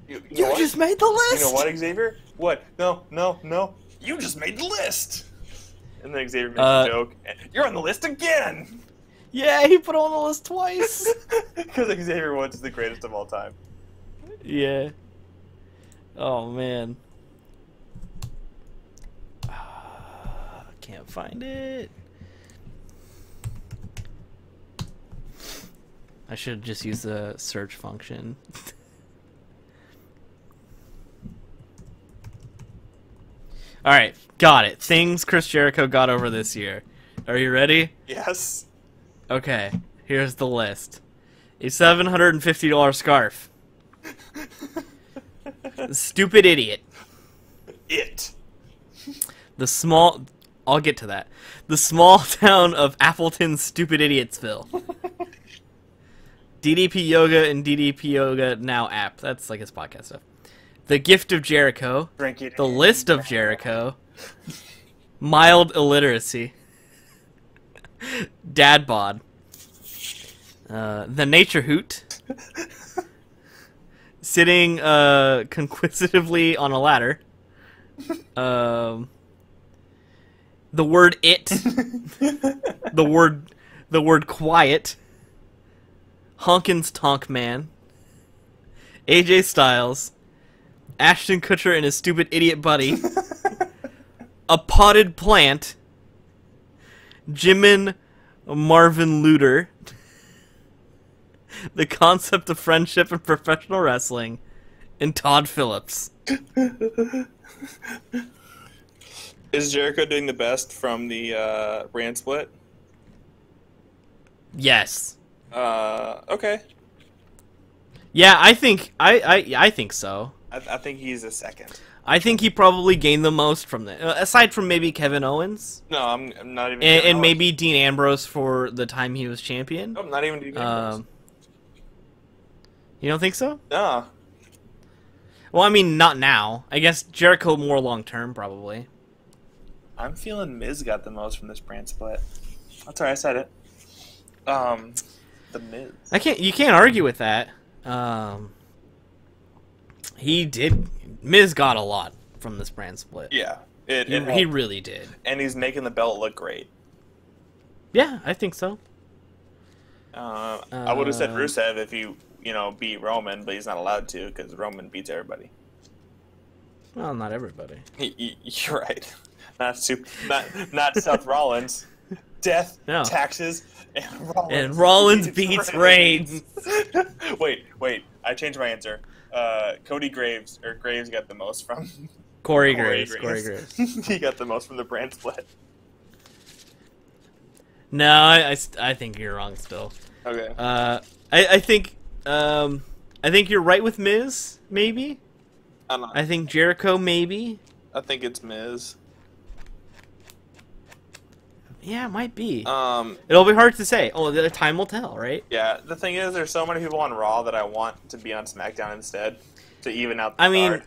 Speaker 2: You
Speaker 1: just made the list.
Speaker 2: You know what, Xavier? What? No. You just made the list. And then Xavier makes a joke. You're on the list again.
Speaker 1: Yeah, he put him on the list twice.
Speaker 2: Because Xavier Woods is the greatest of all time.
Speaker 1: Yeah. Oh man. Can't find it. I should just use the search function. Alright, got it. Things Chris Jericho got over this year. Are you ready?
Speaker 2: Yes.
Speaker 1: Okay, here's the list. A $750 scarf. Stupid idiot. The small... I'll get to that. The small town of Appleton, Stupid Idiotsville. DDP Yoga and DDP Yoga Now app. That's like his podcast stuff. The Gift of Jericho. The List of Jericho. Mild illiteracy. Dad bod. The Nature Hoot. Sitting conquisitively on a ladder. The word it. the word quiet. Honkins Tonk Man. AJ Styles. Ashton Kutcher and his stupid idiot buddy. A potted plant. Jimin Marvin Luter. The concept of friendship in professional wrestling. And Todd Phillips.
Speaker 2: Is Jericho doing the best from the brand split?
Speaker 1: Yes.
Speaker 2: Okay.
Speaker 1: Yeah, I think I think so.
Speaker 2: I think he's a second.
Speaker 1: I think he probably gained the most from the aside from maybe Kevin Owens.
Speaker 2: No, I'm not even.
Speaker 1: And maybe Dean Ambrose for the time he was champion.
Speaker 2: No, not even Dean Ambrose.
Speaker 1: You don't think so?
Speaker 2: No.
Speaker 1: Well, I mean, not now. I guess Jericho more long term, probably.
Speaker 2: I'm feeling Miz got the most from this brand split. That's why I said it. The Miz.
Speaker 1: You can't argue with that. He did. Miz got a lot from this brand split.
Speaker 2: Yeah,
Speaker 1: he really did.
Speaker 2: And he's making the belt look great.
Speaker 1: Yeah, I think so.
Speaker 2: I would have said Rusev if he, beat Roman, but he's not allowed to because Roman beats everybody.
Speaker 1: Well, not everybody.
Speaker 2: You're right. Not Seth Rollins. Death,
Speaker 1: no.
Speaker 2: Taxes,
Speaker 1: and Rollins beats Reigns.
Speaker 2: Wait. I changed my answer. Cody Graves got the most from
Speaker 1: Corey Graves.
Speaker 2: He got the most from the brand split.
Speaker 1: No, I think you're wrong still.
Speaker 2: Okay.
Speaker 1: I think you're right with Miz, maybe. I think Jericho, maybe.
Speaker 2: I think it's Miz.
Speaker 1: Yeah, it might be. It'll be hard to say. Oh, the time will tell, right?
Speaker 2: Yeah, the thing is, there's so many people on Raw that I want to be on SmackDown instead to even out the card.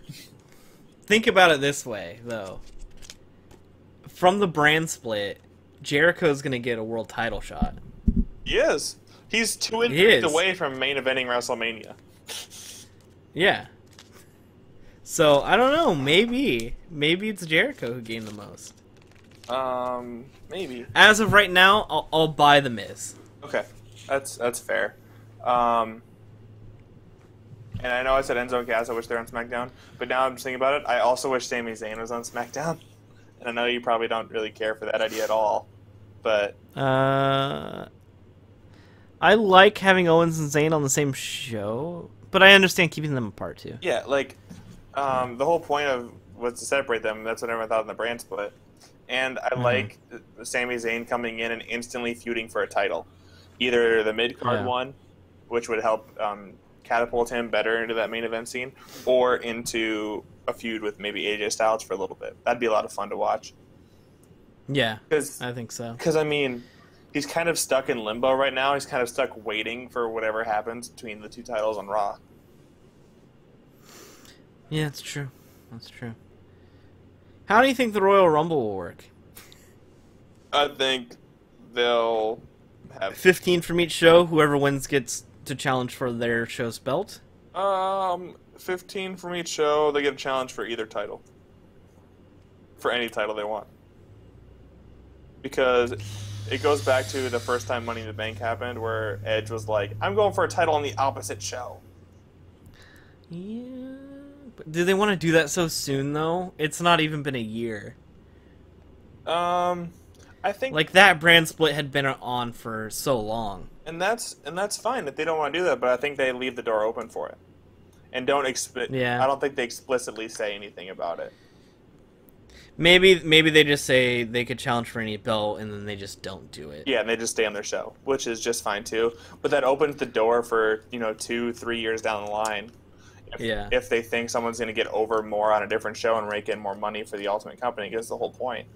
Speaker 1: Think about it this way, though. From the brand split, Jericho's going to get a world title shot.
Speaker 2: He is. He's 2 inches away from main eventing WrestleMania.
Speaker 1: Yeah. So, I don't know. Maybe it's Jericho who gained the most.
Speaker 2: Maybe.
Speaker 1: As of right now, I'll buy the Miz.
Speaker 2: Okay, that's fair. And I know I said Enzo and Cass, I wish they're on SmackDown, but now I'm just thinking about it, I also wish Sami Zayn was on SmackDown. And I know you probably don't really care for that idea at all, but...
Speaker 1: I like having Owens and Zayn on the same show, but I understand keeping them apart, too.
Speaker 2: Yeah, like, the whole point of was to separate them, that's what everyone thought in the brand split. And I like Sami Zayn coming in and instantly feuding for a title. Either the mid-card one, which would help catapult him better into that main event scene, or into a feud with maybe AJ Styles for a little bit. That'd be a lot of fun to watch.
Speaker 1: Yeah, I think so.
Speaker 2: Because, I mean, he's kind of stuck in limbo right now. He's kind of stuck waiting for whatever happens between the 2 titles on Raw.
Speaker 1: Yeah, that's true. That's true. How do you think the Royal Rumble will work?
Speaker 2: I think they'll have
Speaker 1: 15 from each show. Whoever wins gets to challenge for their show's belt.
Speaker 2: 15 from each show. They get a challenge for either title. for any title they want. Because it goes back to the first time Money in the Bank happened, where Edge was like, I'm going for a title on the opposite show.
Speaker 1: Yeah. But do they want to do that so soon, though? It's not even been a year.
Speaker 2: I think...
Speaker 1: Like, that brand split had been on for so long.
Speaker 2: And that's fine if they don't want to do that, but I think they leave the door open for it. And don't
Speaker 1: Yeah.
Speaker 2: I don't think they explicitly say anything about it.
Speaker 1: Maybe they just say they could challenge for any belt, and then they just don't do it.
Speaker 2: Yeah, and they just stay on their show, which is just fine too. But that opens the door for 2-3 years down the line. If they think someone's going to get over more on a different show and rake in more money for the Ultimate Company, because the whole point.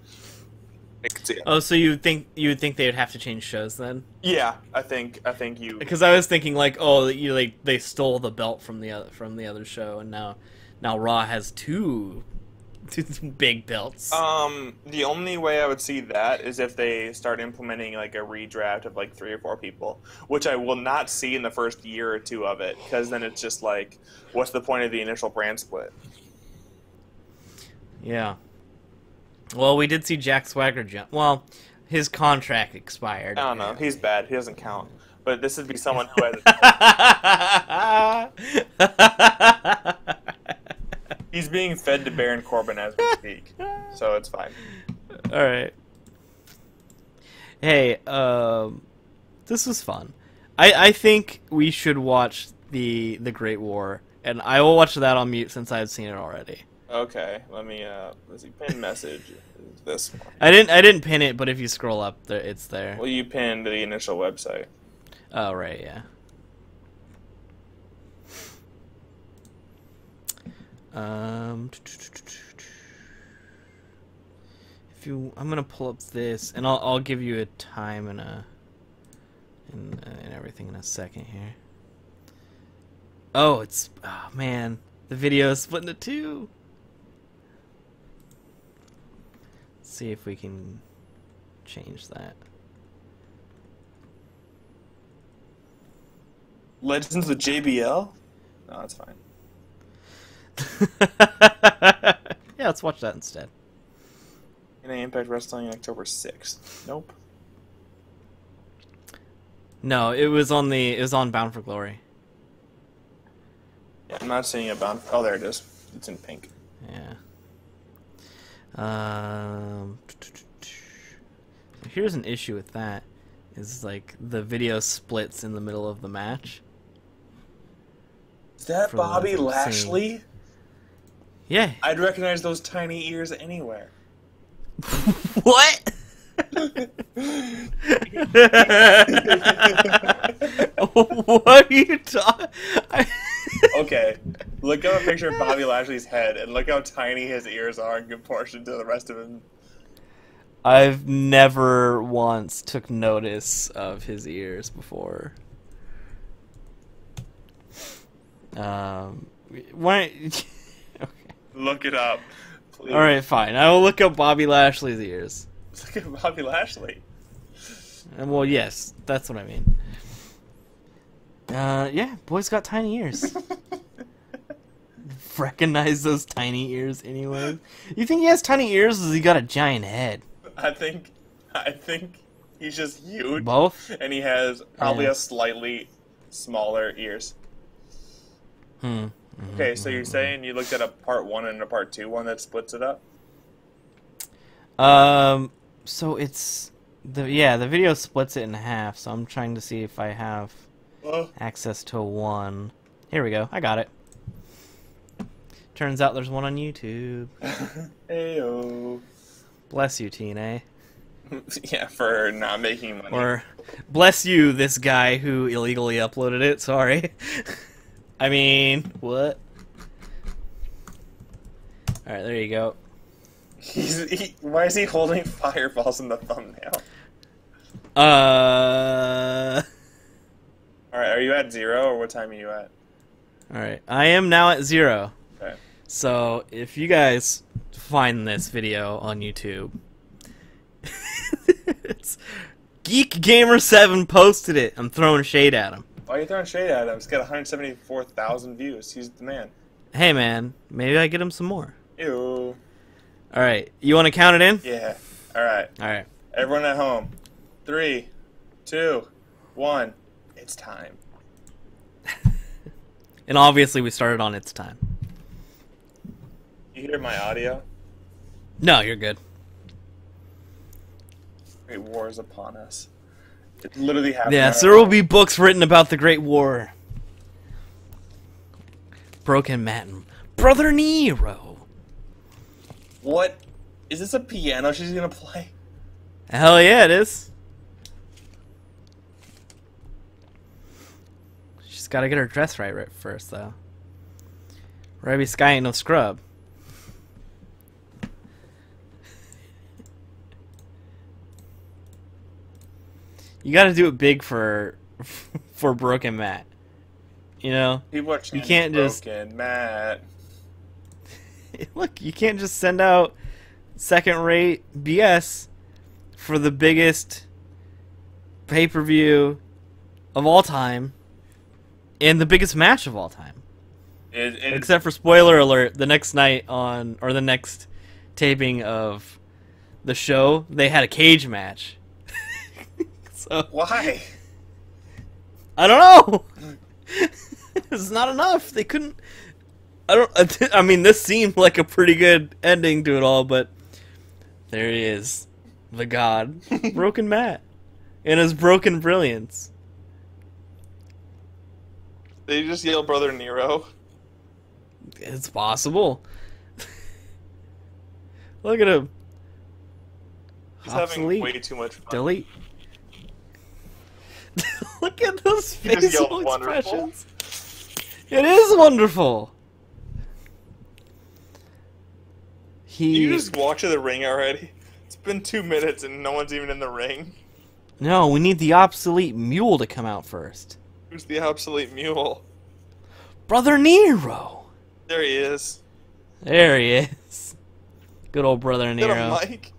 Speaker 1: Oh, so you would think they would have to change shows then?
Speaker 2: Yeah, I think you.
Speaker 1: Because I was thinking like, oh, they stole the belt from the other show, and now Raw has two big belts.
Speaker 2: The only way I would see that is if they start implementing like a redraft of like 3 or 4 people, which I will not see in the first year or 2 of it, because then it's just like, what's the point of the initial brand split?
Speaker 1: Yeah. Well, we did see Jack Swagger jump. Well, his contract expired.
Speaker 2: I don't know. He's bad. He doesn't count. But this would be someone who has. He's being fed to Baron Corbin as we speak, so it's fine.
Speaker 1: All right. Hey, this was fun. I think we should watch the Great War, and I will watch that on mute since I've seen it already.
Speaker 2: Okay, let's see. Pin message. This one.
Speaker 1: I didn't pin it, but if you scroll up, there it's there.
Speaker 2: Well, you pinned the initial website.
Speaker 1: Oh right, yeah. I'm gonna pull up this, and I'll give you a time and everything in a second here. Oh, man, the video is split into 2. Let's see if we can change that.
Speaker 2: Legends of JBL? No, that's fine.
Speaker 1: Yeah, let's watch that instead.
Speaker 2: Impact Wrestling on October 6th. Nope.
Speaker 1: No, it was on Bound for Glory.
Speaker 2: Yeah, I'm not seeing it bound. Oh, there it is. It's in pink.
Speaker 1: Yeah. Here's an issue with that. Is like the video splits in the middle of the match.
Speaker 2: Is that Bobby Lashley?
Speaker 1: Yeah.
Speaker 2: I'd recognize those tiny ears anywhere.
Speaker 1: What? What are you talking?
Speaker 2: Okay, look at a picture of Bobby Lashley's head and look how tiny his ears are in proportion to the rest of him.
Speaker 1: I've never once took notice of his ears before. Why? Okay.
Speaker 2: Look it up, please.
Speaker 1: All right, fine. I will look up Bobby Lashley's ears.
Speaker 2: Look at Bobby Lashley.
Speaker 1: Well, yes, that's what I mean. Yeah, boy's got tiny ears. Recognize those tiny ears anyway. You think he has tiny ears, or has he got a giant head?
Speaker 2: I think he's just huge.
Speaker 1: Both?
Speaker 2: And he has probably a slightly smaller ears. Okay, so you're saying you looked at a part 1 and a part 2 one that splits it up?
Speaker 1: So it's the video splits it in half, so I'm trying to see if I have access to one. Here we go. I got it. Turns out there's one on YouTube.
Speaker 2: Heyo.
Speaker 1: Bless you, Tina.
Speaker 2: Yeah, for not making money.
Speaker 1: Or bless you, this guy who illegally uploaded it. Sorry. I mean, what? Alright, there you go.
Speaker 2: Why is he holding fireballs in the thumbnail?
Speaker 1: Alright,
Speaker 2: are you at 0 or what time are you at?
Speaker 1: Alright, I am now at 0.
Speaker 2: Okay.
Speaker 1: So, if you guys find this video on YouTube, it's Geek Gamer 7 posted it. I'm throwing shade at him.
Speaker 2: Why are you throwing shade at him? He's got 174,000 views. He's the man.
Speaker 1: Hey man, maybe I get him some more.
Speaker 2: Ew.
Speaker 1: All right. You want to count it in?
Speaker 2: Yeah. All right.
Speaker 1: All right.
Speaker 2: Everyone at home. 3, 2, 1. It's time.
Speaker 1: And obviously we started on its time.
Speaker 2: You hear my audio?
Speaker 1: No, you're good.
Speaker 2: Great war is upon us. It literally happened.
Speaker 1: Yes, there will be books written about the Great War. Broken Matin. Brother Nero.
Speaker 2: What? Is this a piano she's gonna play?
Speaker 1: Hell yeah, it is. She's got to get her dress right first, though. Rebby Sky ain't no scrub. You got to do it big for Broken Matt. You know,
Speaker 2: People are
Speaker 1: you can't just
Speaker 2: Broken Matt.
Speaker 1: look. You can't just send out second-rate BS for the biggest pay-per-view of all time and the biggest match of all time. Except for spoiler alert, the next night on or the next taping of the show, they had a cage match. So
Speaker 2: why?
Speaker 1: I don't know. It's not enough. They couldn't. I mean, this seemed like a pretty good ending to it all, but there he is, the god, Broken Matt, in his broken brilliance.
Speaker 2: They just yell Brother Nero.
Speaker 1: It's possible. Look at him.
Speaker 2: He's having way too much fun.
Speaker 1: Delete. Look at those facial expressions. It is wonderful.
Speaker 2: You just walk to the ring already? It's been 2 minutes and no one's even in the ring.
Speaker 1: No, we need the obsolete mule to come out first.
Speaker 2: Who's the obsolete mule?
Speaker 1: Brother Nero.
Speaker 2: There he is.
Speaker 1: There he is. Good old Brother Nero.
Speaker 2: Got a mic?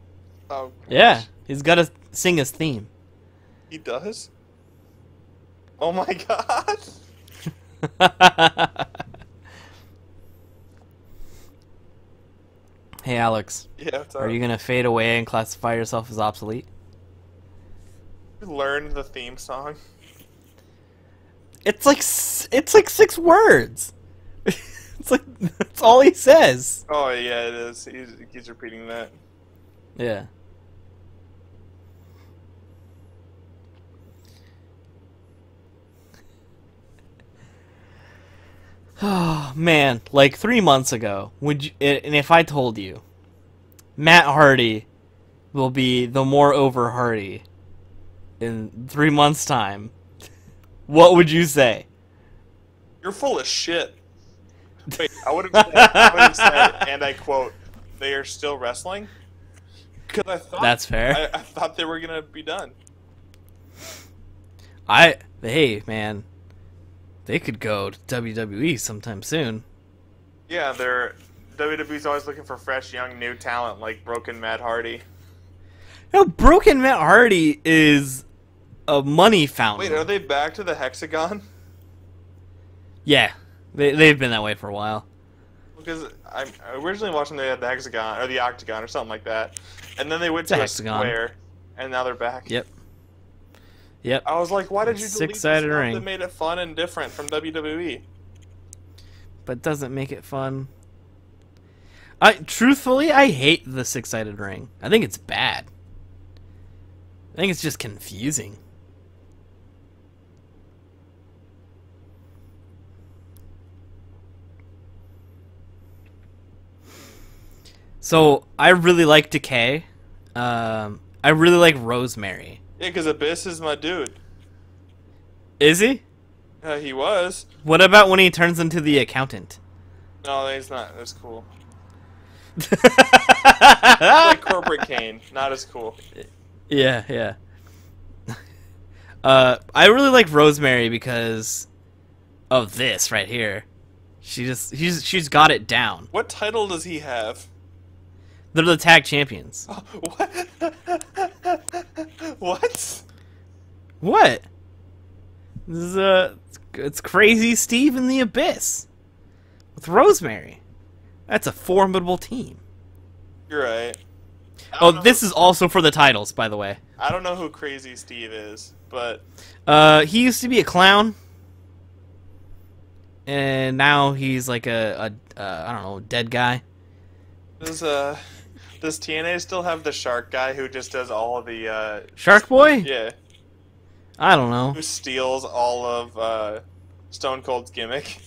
Speaker 2: Oh, gosh.
Speaker 1: Yeah, he's got to sing his theme.
Speaker 2: He does? Oh my god!
Speaker 1: Hey Alex.
Speaker 2: Yeah, what's up?
Speaker 1: Are you gonna fade away and classify yourself as obsolete?
Speaker 2: You learned the theme song.
Speaker 1: It's like 6 words. It's like that's all he says.
Speaker 2: Oh yeah, it is. He's repeating that.
Speaker 1: Yeah. Oh man, like 3 months ago, would you, and if I told you Matt Hardy will be the more over Hardy in 3 months' time, what would you say?
Speaker 2: You're full of shit. Wait, I would have said, and I quote, "They are still wrestling." Because I thought
Speaker 1: that's fair.
Speaker 2: I thought they were gonna be done.
Speaker 1: Hey man, they could go to WWE sometime soon.
Speaker 2: Yeah, WWE's always looking for fresh, young, new talent like Broken Matt Hardy.
Speaker 1: No, Broken Matt Hardy is a money fountain.
Speaker 2: Wait, are they back to the hexagon?
Speaker 1: Yeah, they've been that way for a while.
Speaker 2: Because I originally watched them, they had the hexagon or the octagon or something like that, and then they went to a square, and now they're back.
Speaker 1: Yep. Yep.
Speaker 2: I was like, why did you delete the stuff
Speaker 1: ring
Speaker 2: that made it fun and different from WWE?
Speaker 1: But doesn't make it fun. Truthfully, I hate the 6-sided ring. I think it's bad. I think it's just confusing. So, I really like Decay. I really like Rosemary.
Speaker 2: Yeah, because Abyss is my dude.
Speaker 1: Is he?
Speaker 2: He was.
Speaker 1: What about when he turns into the accountant?
Speaker 2: No, he's not. That's cool. Like Corporate Kane. Not as cool.
Speaker 1: Yeah, yeah. I really like Rosemary because of this right here. She's got it down.
Speaker 2: What title does he have?
Speaker 1: They're the tag champions.
Speaker 2: Oh, what? What?
Speaker 1: What? This is it's Crazy Steve in the Abyss with Rosemary. That's a formidable team.
Speaker 2: You're right.
Speaker 1: Oh, this is also for the titles, by the way.
Speaker 2: I don't know who Crazy Steve is, but
Speaker 1: he used to be a clown, and now he's like a I don't know, dead guy.
Speaker 2: does TNA still have the shark guy who just does all of the
Speaker 1: Shark Boy?
Speaker 2: Yeah.
Speaker 1: I don't know.
Speaker 2: Who steals all of Stone Cold's gimmick?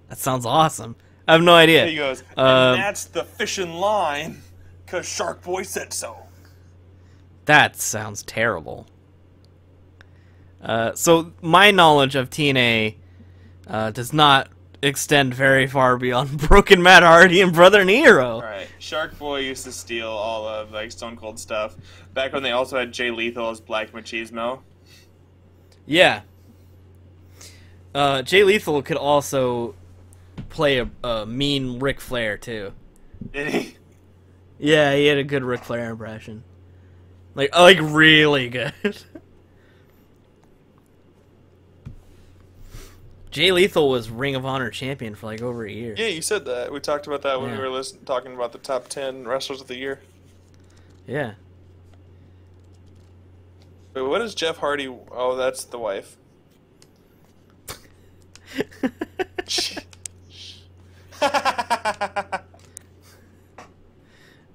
Speaker 1: That sounds awesome. I have no idea.
Speaker 2: He goes, and that's the fishing line, 'cause Shark Boy said so.
Speaker 1: That sounds terrible. So my knowledge of TNA does not extend very far beyond Broken Matt Hardy and Brother Nero.
Speaker 2: Alright, Shark Boy used to steal all of like Stone Cold stuff. Back when they also had Jay Lethal as Black Machismo.
Speaker 1: Yeah. Jay Lethal could also play a mean Ric Flair too.
Speaker 2: Did he?
Speaker 1: Yeah, he had a good Ric Flair impression. Like really good. Jay Lethal was Ring of Honor champion for like over a year.
Speaker 2: Yeah, you said that. We talked about that when we were talking about the top 10 wrestlers of the year.
Speaker 1: Yeah.
Speaker 2: Wait, what is Jeff Hardy? Oh, that's the wife.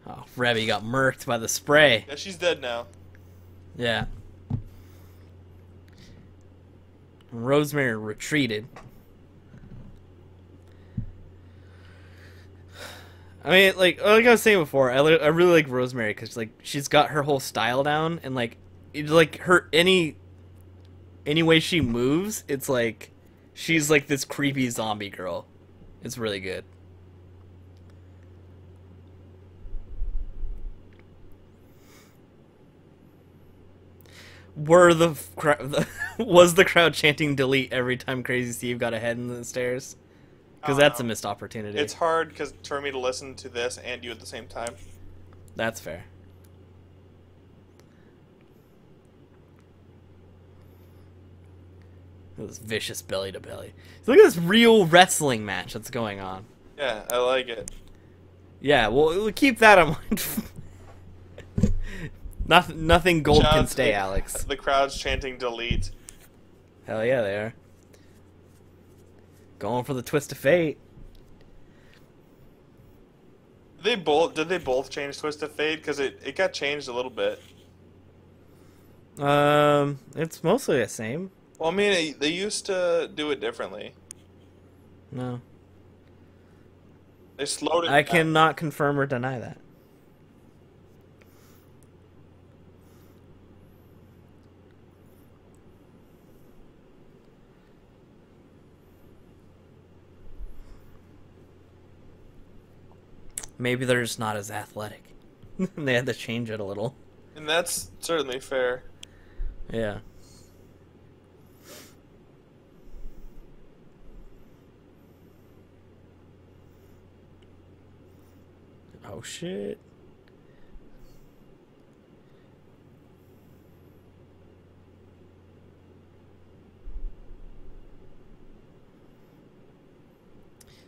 Speaker 1: Oh, Rebby got murked by the spray.
Speaker 2: Yeah, she's dead now.
Speaker 1: Yeah. Rosemary retreated. I mean, like I was saying before, I really like Rosemary because like she's got her whole style down, and like her any way she moves, it's like she's like this creepy zombie girl. It's really good. Was the crowd chanting delete every time Crazy Steve got ahead in the stairs? Because that's a missed opportunity.
Speaker 2: It's hard for me to listen to this and you at the same time.
Speaker 1: That's fair. This vicious belly to belly. So look at this real wrestling match that's going on.
Speaker 2: Yeah, I like it.
Speaker 1: Yeah, well, keep that in mind. Nothing gold can stay, Alex.
Speaker 2: The crowd's chanting delete.
Speaker 1: Hell yeah, they are. Going for the twist of fate.
Speaker 2: Did they both change Twist of Fate? Because it got changed a little bit.
Speaker 1: It's mostly the same.
Speaker 2: Well, I mean, they used to do it differently.
Speaker 1: No.
Speaker 2: They slowed it down.
Speaker 1: I cannot confirm or deny that. Maybe they're just not as athletic. They had to change it a little.
Speaker 2: And that's certainly fair.
Speaker 1: Yeah. Oh shit.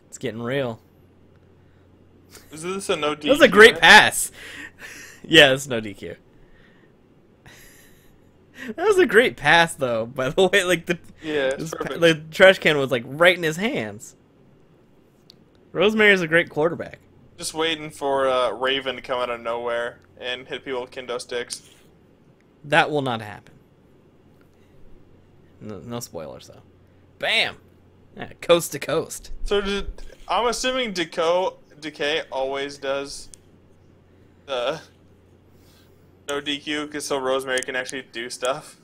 Speaker 1: It's getting real.
Speaker 2: Is this a no DQ?
Speaker 1: That was a great pass. Yeah, it's no DQ. That was a great pass, though. By the way, like the trash can was like right in his hands. Rosemary's a great quarterback.
Speaker 2: Just waiting for Raven to come out of nowhere and hit people with kendo sticks.
Speaker 1: That will not happen. No spoilers, though. Bam! Yeah, coast to coast.
Speaker 2: So I'm assuming Decay always does no DQ so Rosemary can actually do stuff.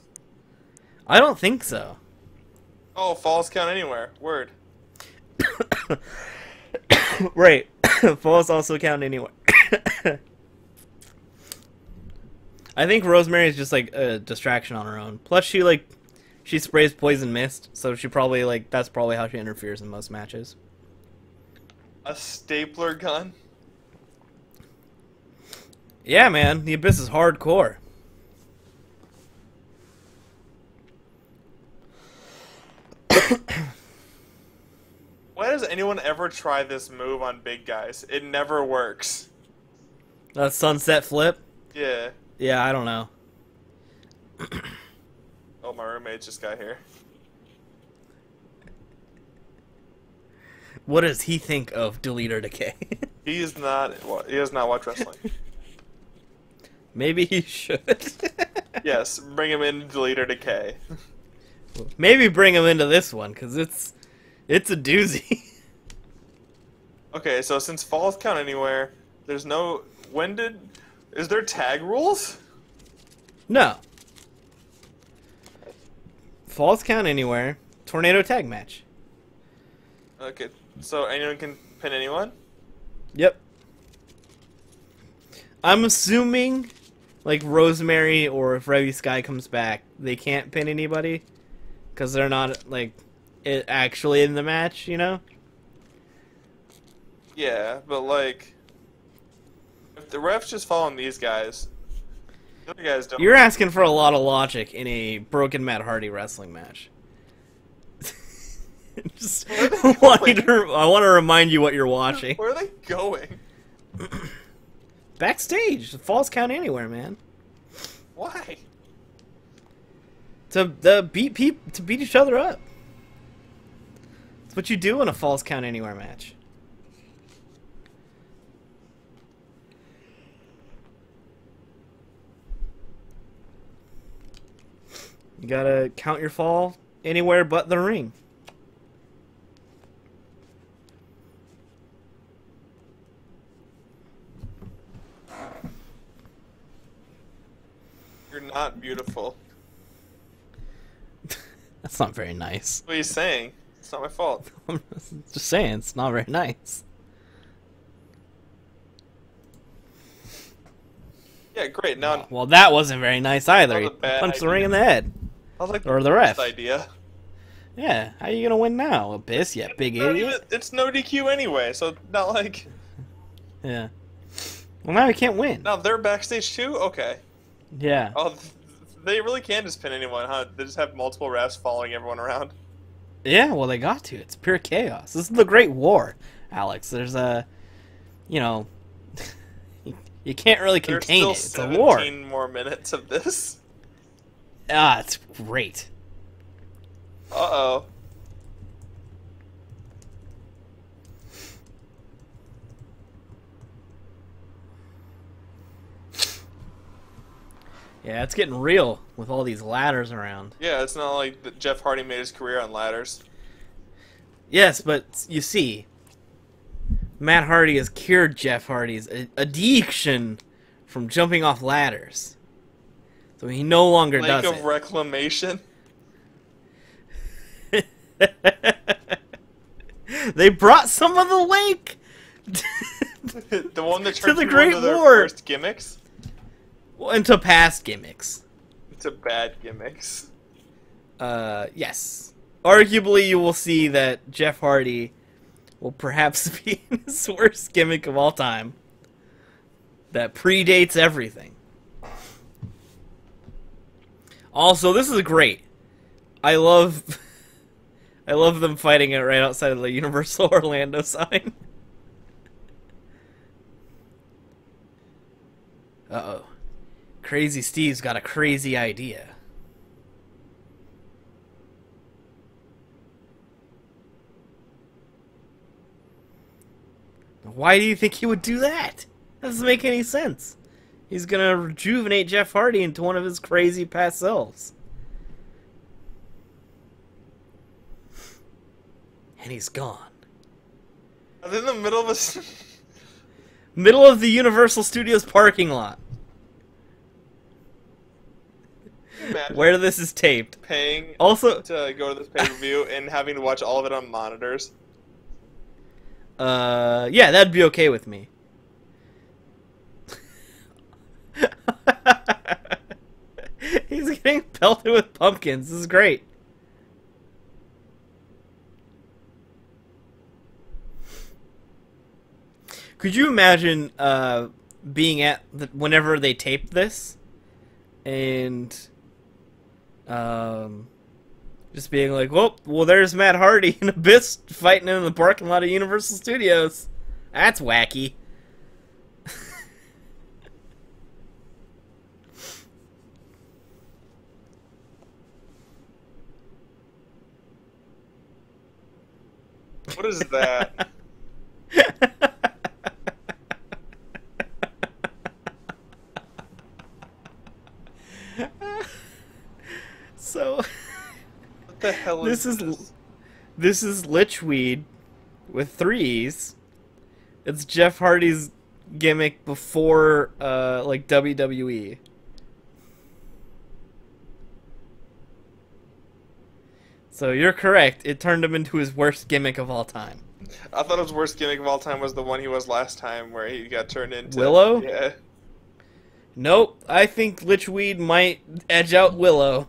Speaker 1: I don't think so.
Speaker 2: Oh, falls count anywhere. Word.
Speaker 1: Right. Falls also count anywhere. I think Rosemary is just like a distraction on her own. Plus she sprays poison mist, so she probably that's probably how she interferes in most matches.
Speaker 2: A stapler gun?
Speaker 1: Yeah, man, the Abyss is hardcore.
Speaker 2: Why does anyone ever try this move on big guys? It never works.
Speaker 1: Sunset flip?
Speaker 2: Yeah.
Speaker 1: Yeah, I don't know.
Speaker 2: Oh, my roommate just got here.
Speaker 1: What does he think of Delete or Decay?
Speaker 2: He does not watch wrestling.
Speaker 1: Maybe he should.
Speaker 2: Yes, bring him in Delete or Decay.
Speaker 1: Maybe bring him into this one, because it's a doozy.
Speaker 2: Okay, so since falls count anywhere, there's no... Is there tag rules?
Speaker 1: No. Falls count anywhere. Tornado tag match.
Speaker 2: Okay, so anyone can pin anyone?
Speaker 1: Yep. I'm assuming, like, Rosemary or if Revy Sky comes back, they can't pin anybody. Because they're not, like, actually in the match, you know?
Speaker 2: Yeah, but, like... If the ref's just following these guys... The other guys don't...
Speaker 1: You're asking for a lot of logic in a broken Matt Hardy wrestling match. Just I want to remind you what you're watching.
Speaker 2: Where are they going?
Speaker 1: Backstage. The falls count anywhere, man.
Speaker 2: Why?
Speaker 1: To beat each other up. That's what you do in a falls count anywhere match. You gotta count your fall anywhere but the ring.
Speaker 2: You're not beautiful.
Speaker 1: That's not very nice.
Speaker 2: What are you saying? It's not my fault.
Speaker 1: I'm just saying, it's not very nice.
Speaker 2: Yeah, great. Now,
Speaker 1: well, that wasn't very nice either. He punched the ring in the head.
Speaker 2: I was like,
Speaker 1: or the ref.
Speaker 2: Idea.
Speaker 1: Yeah, how are you gonna win now? Abyss, yeah, big idiot.
Speaker 2: It's no DQ anyway, so not like.
Speaker 1: Yeah. Well, now he can't win.
Speaker 2: Now they're backstage too. Okay.
Speaker 1: Yeah.
Speaker 2: Oh, they really can just pin anyone, huh? They just have multiple refs following everyone around.
Speaker 1: Yeah, well, they got to. It's pure chaos. This is the Great War, Alex. There's a, you know, you can't really contain it. It's a war.
Speaker 2: 17 more minutes of this.
Speaker 1: Ah, it's great.
Speaker 2: Uh-oh.
Speaker 1: Yeah, it's getting real with all these ladders around.
Speaker 2: Yeah, it's not like that Jeff Hardy made his career on ladders.
Speaker 1: Yes, but you see, Matt Hardy has cured Jeff Hardy's addiction from jumping off ladders. So he no longer does it.
Speaker 2: Lake of Reclamation?
Speaker 1: They brought some of the lake!
Speaker 2: The one that
Speaker 1: to
Speaker 2: turned
Speaker 1: the
Speaker 2: into
Speaker 1: Great
Speaker 2: one of their
Speaker 1: War.
Speaker 2: first gimmicks?
Speaker 1: Well, into past gimmicks.
Speaker 2: To bad gimmicks.
Speaker 1: Yes. Arguably, you will see that Jeff Hardy will perhaps be his worst gimmick of all time. That predates everything. Also, this is great. I love them fighting it right outside of the Universal Orlando sign. Uh-oh. Crazy Steve's got a crazy idea. Why do you think he would do that? That doesn't make any sense. He's gonna rejuvenate Jeff Hardy into one of his crazy past selves. And he's gone.
Speaker 2: Are they in the middle of a...
Speaker 1: Middle of the Universal Studios parking lot. Where this is taped.
Speaker 2: Paying
Speaker 1: also
Speaker 2: to go to this pay-per-view and having to watch all of it on monitors.
Speaker 1: Yeah, that'd be okay with me. He's getting pelted with pumpkins. This is great. Could you imagine being at whenever they taped this, and Just being like, well, there's Matt Hardy and Abyss fighting in the parking lot of Universal Studios. That's wacky.
Speaker 2: What is that?
Speaker 1: So,
Speaker 2: what the hell is this?
Speaker 1: This is Lichweed with 3's. It's Jeff Hardy's gimmick before, like, WWE. So you're correct. It turned him into his worst gimmick of all time.
Speaker 2: I thought his worst gimmick of all time was the one he was last time, where he got turned into
Speaker 1: Willow.
Speaker 2: Yeah.
Speaker 1: Nope. I think Lichweed might edge out Willow.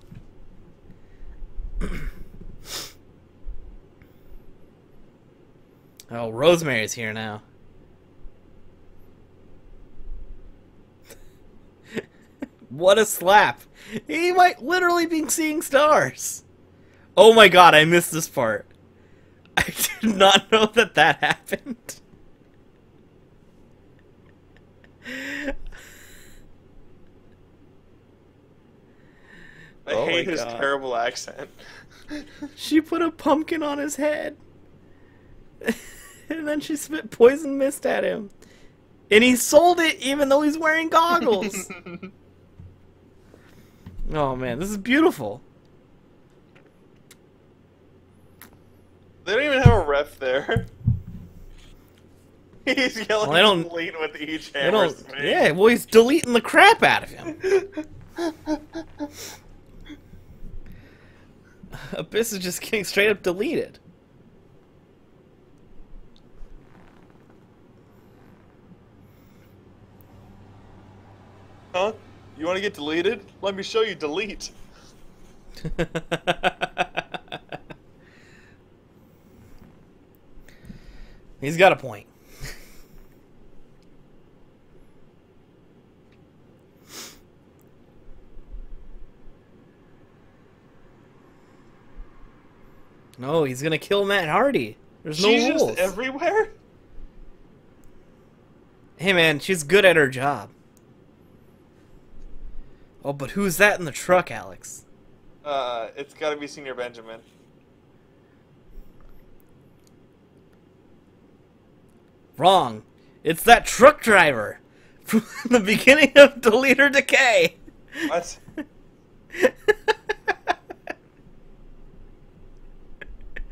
Speaker 1: Oh, Rosemary's here now. What a slap. He might literally be seeing stars. Oh my god, I missed this part. I did not know that that happened.
Speaker 2: I hate his terrible accent.
Speaker 1: She put a pumpkin on his head. And then she spit poison mist at him. And he sold it even though he's wearing goggles. Oh man, this is beautiful.
Speaker 2: They don't even have a ref there. He's yelling
Speaker 1: well,
Speaker 2: delete with each hammer swing.
Speaker 1: Yeah, well he's deleting the crap out of him. Abyss is just getting straight up deleted.
Speaker 2: Huh? You want to get deleted? Let me show you delete.
Speaker 1: He's got a point. No, he's gonna kill Matt Hardy. There's no rules.
Speaker 2: She's just everywhere?
Speaker 1: Hey man, she's good at her job. Oh, but who's that in the truck, Alex?
Speaker 2: It's gotta be Senior Benjamin.
Speaker 1: Wrong. It's that truck driver from the beginning of Delete or Decay.
Speaker 2: What?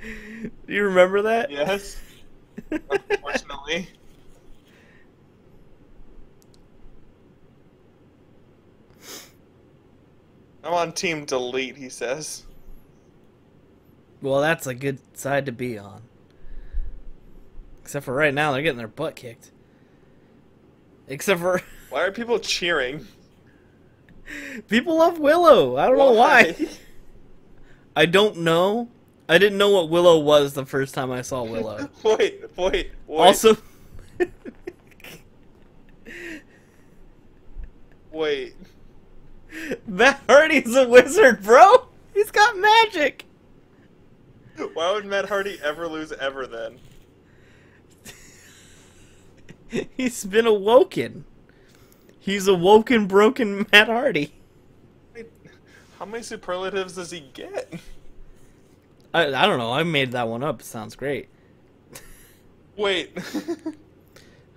Speaker 1: Do you remember that?
Speaker 2: Yes. Unfortunately. I'm on team delete, he says.
Speaker 1: Well, that's a good side to be on. Except for right now, they're getting their butt kicked. Except for...
Speaker 2: Why are people cheering?
Speaker 1: People love Willow. I don't know why. I don't know. I didn't know what Willow was the first time I saw Willow.
Speaker 2: Wait.
Speaker 1: Also...
Speaker 2: Wait.
Speaker 1: Matt Hardy's a wizard, bro! He's got magic!
Speaker 2: Why would Matt Hardy ever lose ever then?
Speaker 1: He's been awoken. He's awoken, broken Matt Hardy.
Speaker 2: Wait, how many superlatives does he get?
Speaker 1: I don't know. I made that one up. It sounds great.
Speaker 2: Wait.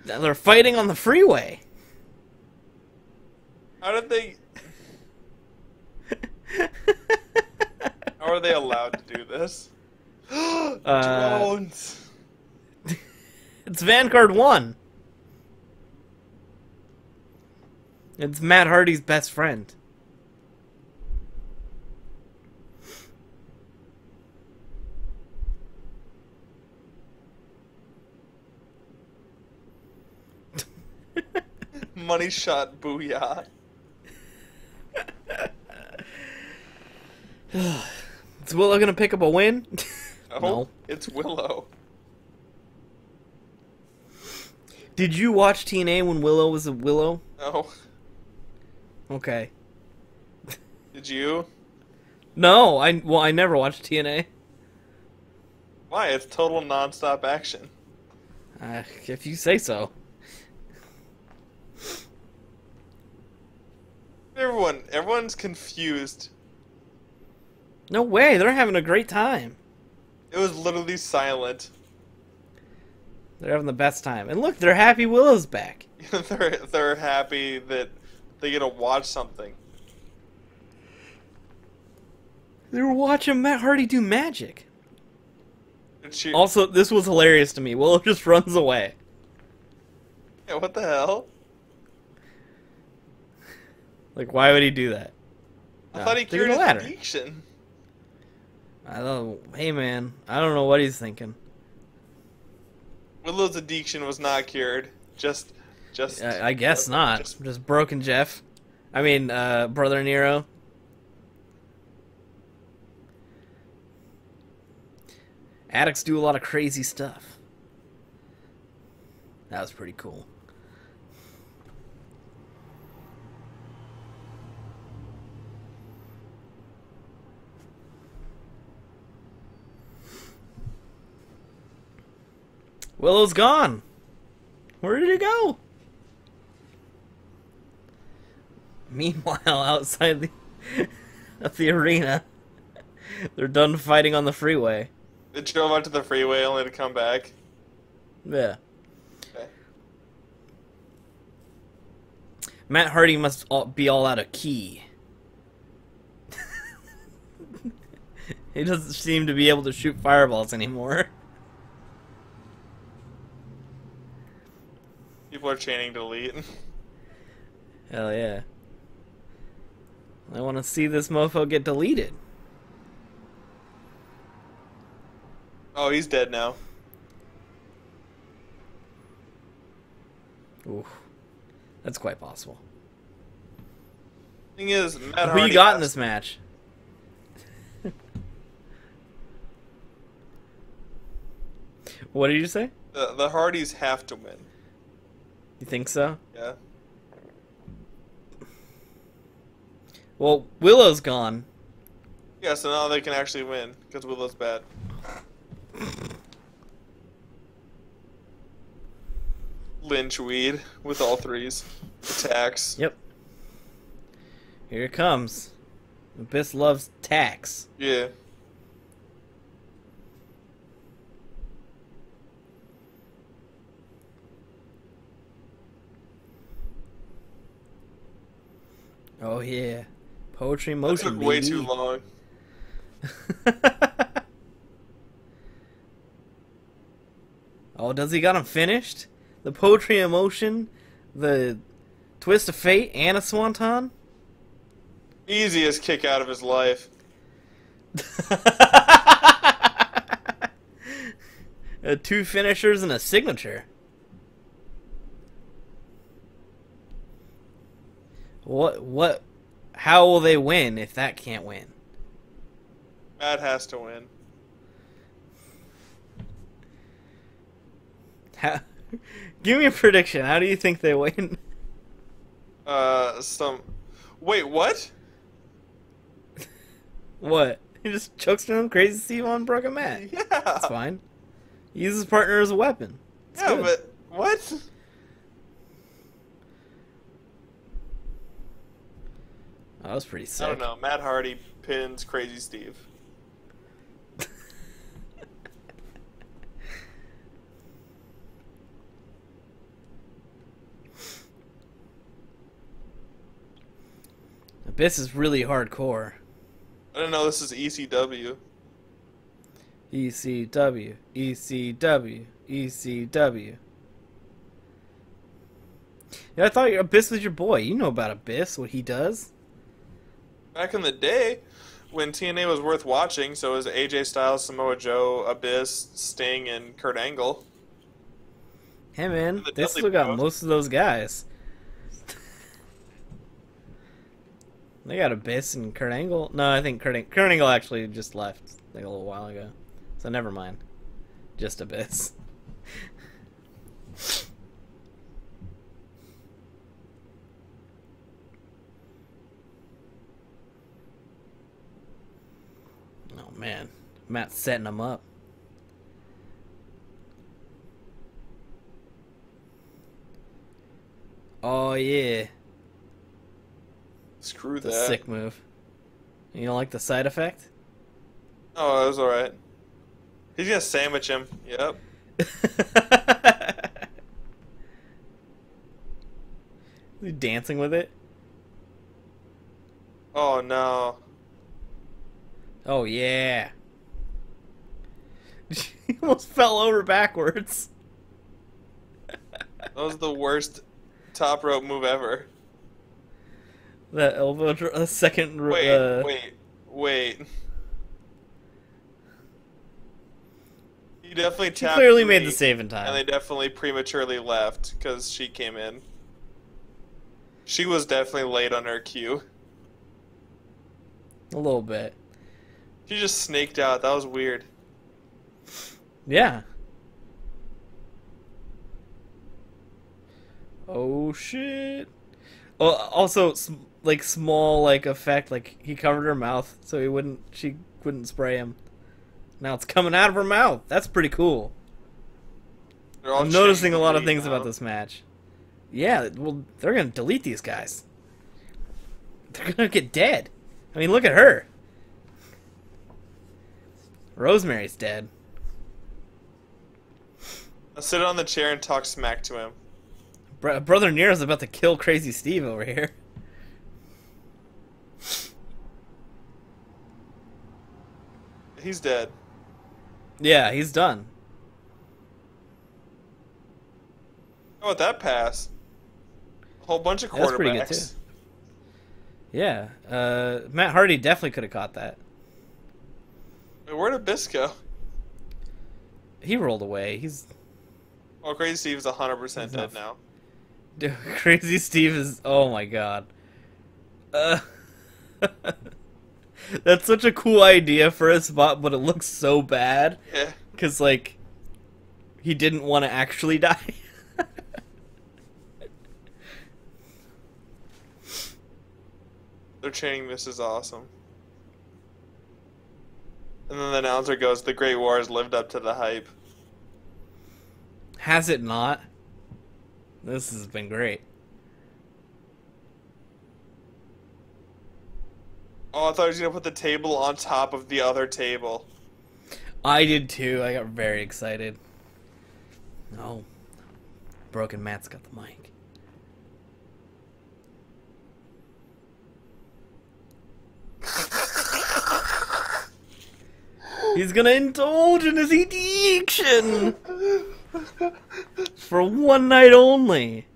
Speaker 1: They're fighting on the freeway.
Speaker 2: How did they... How are they allowed to do this? Drones!
Speaker 1: It's Vanguard 1. It's Matt Hardy's best friend.
Speaker 2: Money shot, booyah.
Speaker 1: Is Willow gonna pick up a win? No.
Speaker 2: It's Willow.
Speaker 1: Did you watch TNA when Willow was a Willow?
Speaker 2: No.
Speaker 1: Okay.
Speaker 2: Did you?
Speaker 1: No, I never watched TNA.
Speaker 3: Why? It's total non-stop action.
Speaker 1: If you say so.
Speaker 3: Everyone's confused.
Speaker 1: No way, they're having a great time.
Speaker 3: It was literally silent.
Speaker 1: They're having the best time. And look, they're happy Willow's back.
Speaker 3: they're happy that they get to watch something.
Speaker 1: They were watching Matt Hardy do magic.
Speaker 3: She,
Speaker 1: Also, this was hilarious to me. Willow just runs away.
Speaker 3: yeah, what the hell?
Speaker 1: Like, why would he do that?
Speaker 3: I thought he cured his addiction.
Speaker 1: I don't. Hey, man, I don't know what he's thinking.
Speaker 3: Willow's addiction was not cured. Just.
Speaker 1: I guess not. Just broken Jeff. I mean, Brother Nero. Addicts do a lot of crazy stuff. That was pretty cool. Willow's gone. Where did he go? Meanwhile, outside of the arena, they're done fighting on the freeway.
Speaker 3: They drove out to the freeway only to come back.
Speaker 1: Yeah.
Speaker 3: Okay.
Speaker 1: Matt Hardy must be all out of key. He doesn't seem to be able to shoot fireballs anymore.
Speaker 3: People are chanting delete.
Speaker 1: Hell yeah. I want to see this mofo get deleted.
Speaker 3: Oh, he's dead now.
Speaker 1: Oof. That's quite possible.
Speaker 3: Thing is, Matt
Speaker 1: Who
Speaker 3: Hardy
Speaker 1: you got in this match? What did you say?
Speaker 3: The Hardys have to win.
Speaker 1: You think so?
Speaker 3: Yeah.
Speaker 1: Well, Willow's gone.
Speaker 3: Yeah, so now they can actually win, because Willow's bad. Lynch weed with all threes. Attacks.
Speaker 1: Yep. Here it comes. Abyss loves tax.
Speaker 3: Yeah.
Speaker 1: Oh yeah. Poetry in
Speaker 3: That
Speaker 1: motion,
Speaker 3: took way
Speaker 1: baby.
Speaker 3: too long.
Speaker 1: Oh, does he got him finished? The poetry in motion, the twist of fate, and a swanton?
Speaker 3: Easiest kick out of his life.
Speaker 1: Two finishers and a signature. What, how will they win if that can't win?
Speaker 3: Matt has to win.
Speaker 1: Give me a prediction. How do you think they win?
Speaker 3: Wait, what?
Speaker 1: What? He just chokes him, crazy Steve on broken Matt.
Speaker 3: Yeah.
Speaker 1: That's fine. He uses his partner as a weapon. It's
Speaker 3: yeah,
Speaker 1: good.
Speaker 3: but what?
Speaker 1: That was pretty sick.
Speaker 3: I don't know. Matt Hardy pins Crazy Steve.
Speaker 1: Abyss is really hardcore.
Speaker 3: I don't know. This is ECW.
Speaker 1: ECW, ECW, ECW. Yeah, I thought Abyss was your boy. You know about Abyss, what he does.
Speaker 3: Back in the day, when TNA was worth watching, so it was AJ Styles, Samoa Joe, Abyss, Sting, and Kurt Angle.
Speaker 1: Hey man,
Speaker 3: The
Speaker 1: they
Speaker 3: Dudley
Speaker 1: still got
Speaker 3: Bros.
Speaker 1: most of those guys. They got Abyss and Kurt Angle. No, I think Kurt Angle actually just left like a little while ago. So never mind. Just Abyss. man. Matt's setting him up. Oh, yeah.
Speaker 3: Screw
Speaker 1: The
Speaker 3: that.
Speaker 1: sick move. You don't like the side effect?
Speaker 3: Oh, it was alright. He's gonna sandwich him. Yep.
Speaker 1: Is he dancing with it?
Speaker 3: Oh no.
Speaker 1: Oh, yeah. He almost fell over backwards.
Speaker 3: That was the worst top rope move ever.
Speaker 1: That elbow, second.
Speaker 3: Wait. He definitely
Speaker 1: She
Speaker 3: tapped.
Speaker 1: clearly made the save in time.
Speaker 3: And they definitely prematurely left because she came in. She was definitely late on her cue.
Speaker 1: A little bit.
Speaker 3: She just snaked out. That was weird.
Speaker 1: Yeah. Oh shit. Well, also like small like effect, like he covered her mouth so she wouldn't spray him. Now it's coming out of her mouth. That's pretty cool. I'm noticing a lot of things about this match. Yeah, well, they're gonna delete these guys. They're gonna get dead. I mean, look at her. Rosemary's dead.
Speaker 3: I'll sit on the chair and talk smack to him.
Speaker 1: Brother Nero's about to kill Crazy Steve over here.
Speaker 3: He's dead.
Speaker 1: Yeah, he's done.
Speaker 3: How about that pass? A whole bunch of quarterbacks.
Speaker 1: That's pretty good too. Yeah, Matt Hardy definitely could have caught that.
Speaker 3: Wait, where'd Abyss go?
Speaker 1: He rolled away. He's...
Speaker 3: Oh, Crazy Steve's 100% dead now.
Speaker 1: Dude, Crazy Steve is... Oh my god. That's such a cool idea for a spot, but it looks so bad.
Speaker 3: Yeah.
Speaker 1: Because, like, he didn't want to actually die.
Speaker 3: Their training this is awesome. And then the announcer goes, "The Great War has lived up to the hype."
Speaker 1: Has it not? This has been great.
Speaker 3: Oh, I thought he was going to put the table on top of the other table.
Speaker 1: I did too. I got very excited. Oh. Broken Matt's got the mic. He's gonna indulge in his addiction! For one night only.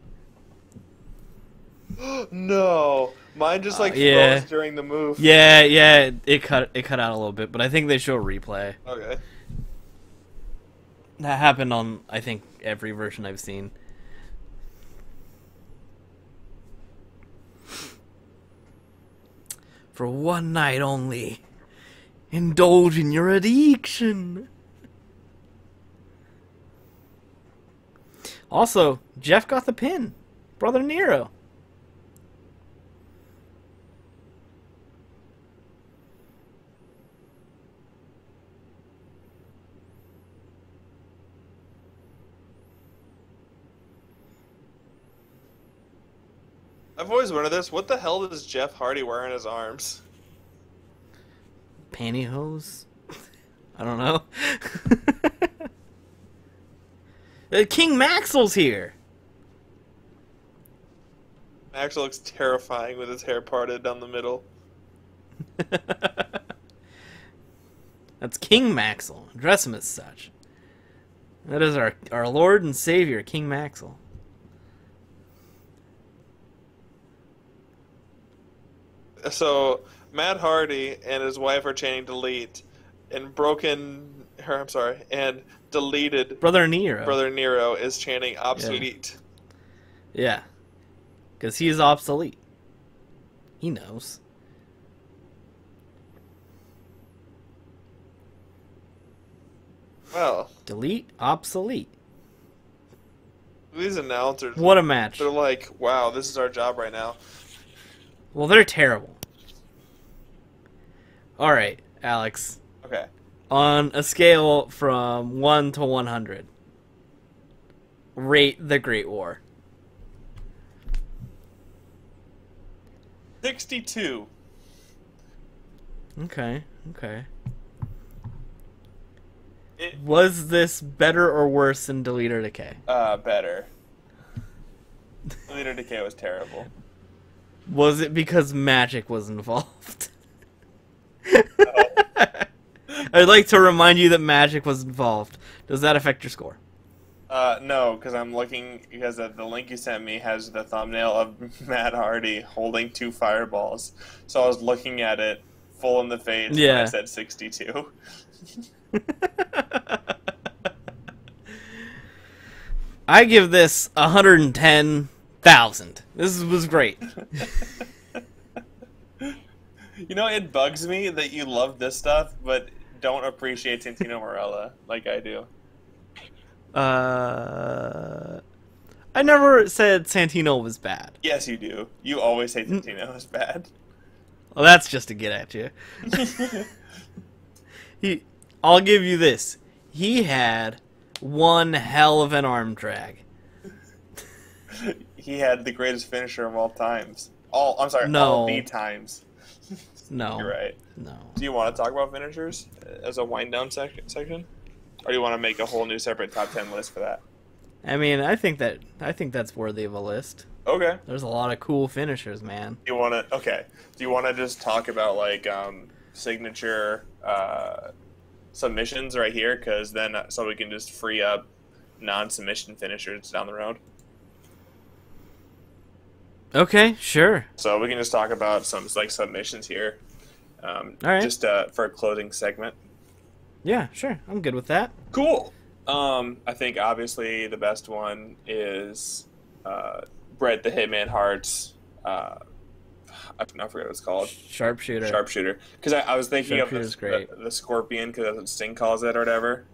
Speaker 3: No. Mine just like
Speaker 1: yeah.
Speaker 3: froze during the move.
Speaker 1: Yeah, it cut out a little bit, but I think they show a replay.
Speaker 3: Okay.
Speaker 1: That happened on, I think, every version I've seen. For one night only. Indulge in your addiction. Also, Jeff got the pin. Brother Nero.
Speaker 3: I've always wondered this. What the hell does Jeff Hardy wear in his arms?
Speaker 1: Pantyhose? I don't know. King Maxwell's here.
Speaker 3: Max looks terrifying with his hair parted down the middle.
Speaker 1: That's King Maxwell. Dress him as such. That is our Lord and Savior, King Maxwell.
Speaker 3: So Matt Hardy and his wife are chanting delete, and deleted
Speaker 1: Brother Nero.
Speaker 3: Brother Nero is chanting obsolete.
Speaker 1: Yeah. Because he is obsolete. He knows.
Speaker 3: Well,
Speaker 1: Delete, obsolete.
Speaker 3: these announcers,
Speaker 1: What a match.
Speaker 3: they're like, wow, this is our job right now.
Speaker 1: Well, they're terrible. Alright, Alex.
Speaker 2: Okay.
Speaker 1: On a scale from 1 to 100, rate the Great War.
Speaker 2: 62.
Speaker 1: Okay.
Speaker 2: It,
Speaker 1: Was this better or worse than Delete or Decay?
Speaker 2: better. Leader Decay was terrible.
Speaker 1: Was it because magic was involved?
Speaker 2: No.
Speaker 1: I'd like to remind you that magic was involved. Does that affect your score?
Speaker 2: No, because I'm looking, because the link you sent me has the thumbnail of Matt Hardy holding 2 fireballs. So I was looking at it full in the face when I said 62.
Speaker 1: I give this 110,000. This was great.
Speaker 2: You know, it bugs me that you love this stuff, but don't appreciate Santino Marella like I do.
Speaker 1: I never said Santino was bad.
Speaker 2: Yes, you do. You always say Santino is bad.
Speaker 1: Well, that's just to get at you. I'll give you this. He had one hell of an arm drag.
Speaker 2: He had the greatest finisher of all times. All the times.
Speaker 1: No.
Speaker 2: You're right.
Speaker 1: No.
Speaker 2: Do you want to talk about finishers as a wind down section? Or do you want to make a whole new separate top 10 list for that?
Speaker 1: I mean, I think that's worthy of a list.
Speaker 2: Okay.
Speaker 1: There's a lot of cool finishers, man.
Speaker 2: Do you want to just talk about like signature submissions right here, cuz then so we can just free up non-submission finishers down the road?
Speaker 1: Okay, sure.
Speaker 2: So we can just talk about some like submissions here.
Speaker 1: All right.
Speaker 2: Just for a closing segment.
Speaker 1: Yeah, sure. I'm good with that.
Speaker 2: Cool. I think obviously the best one is Bret the Hitman Hart's. I forget what it's called.
Speaker 1: Sharpshooter.
Speaker 2: Because I was thinking of
Speaker 1: great.
Speaker 2: the Scorpion, because that's what Sting calls it or whatever.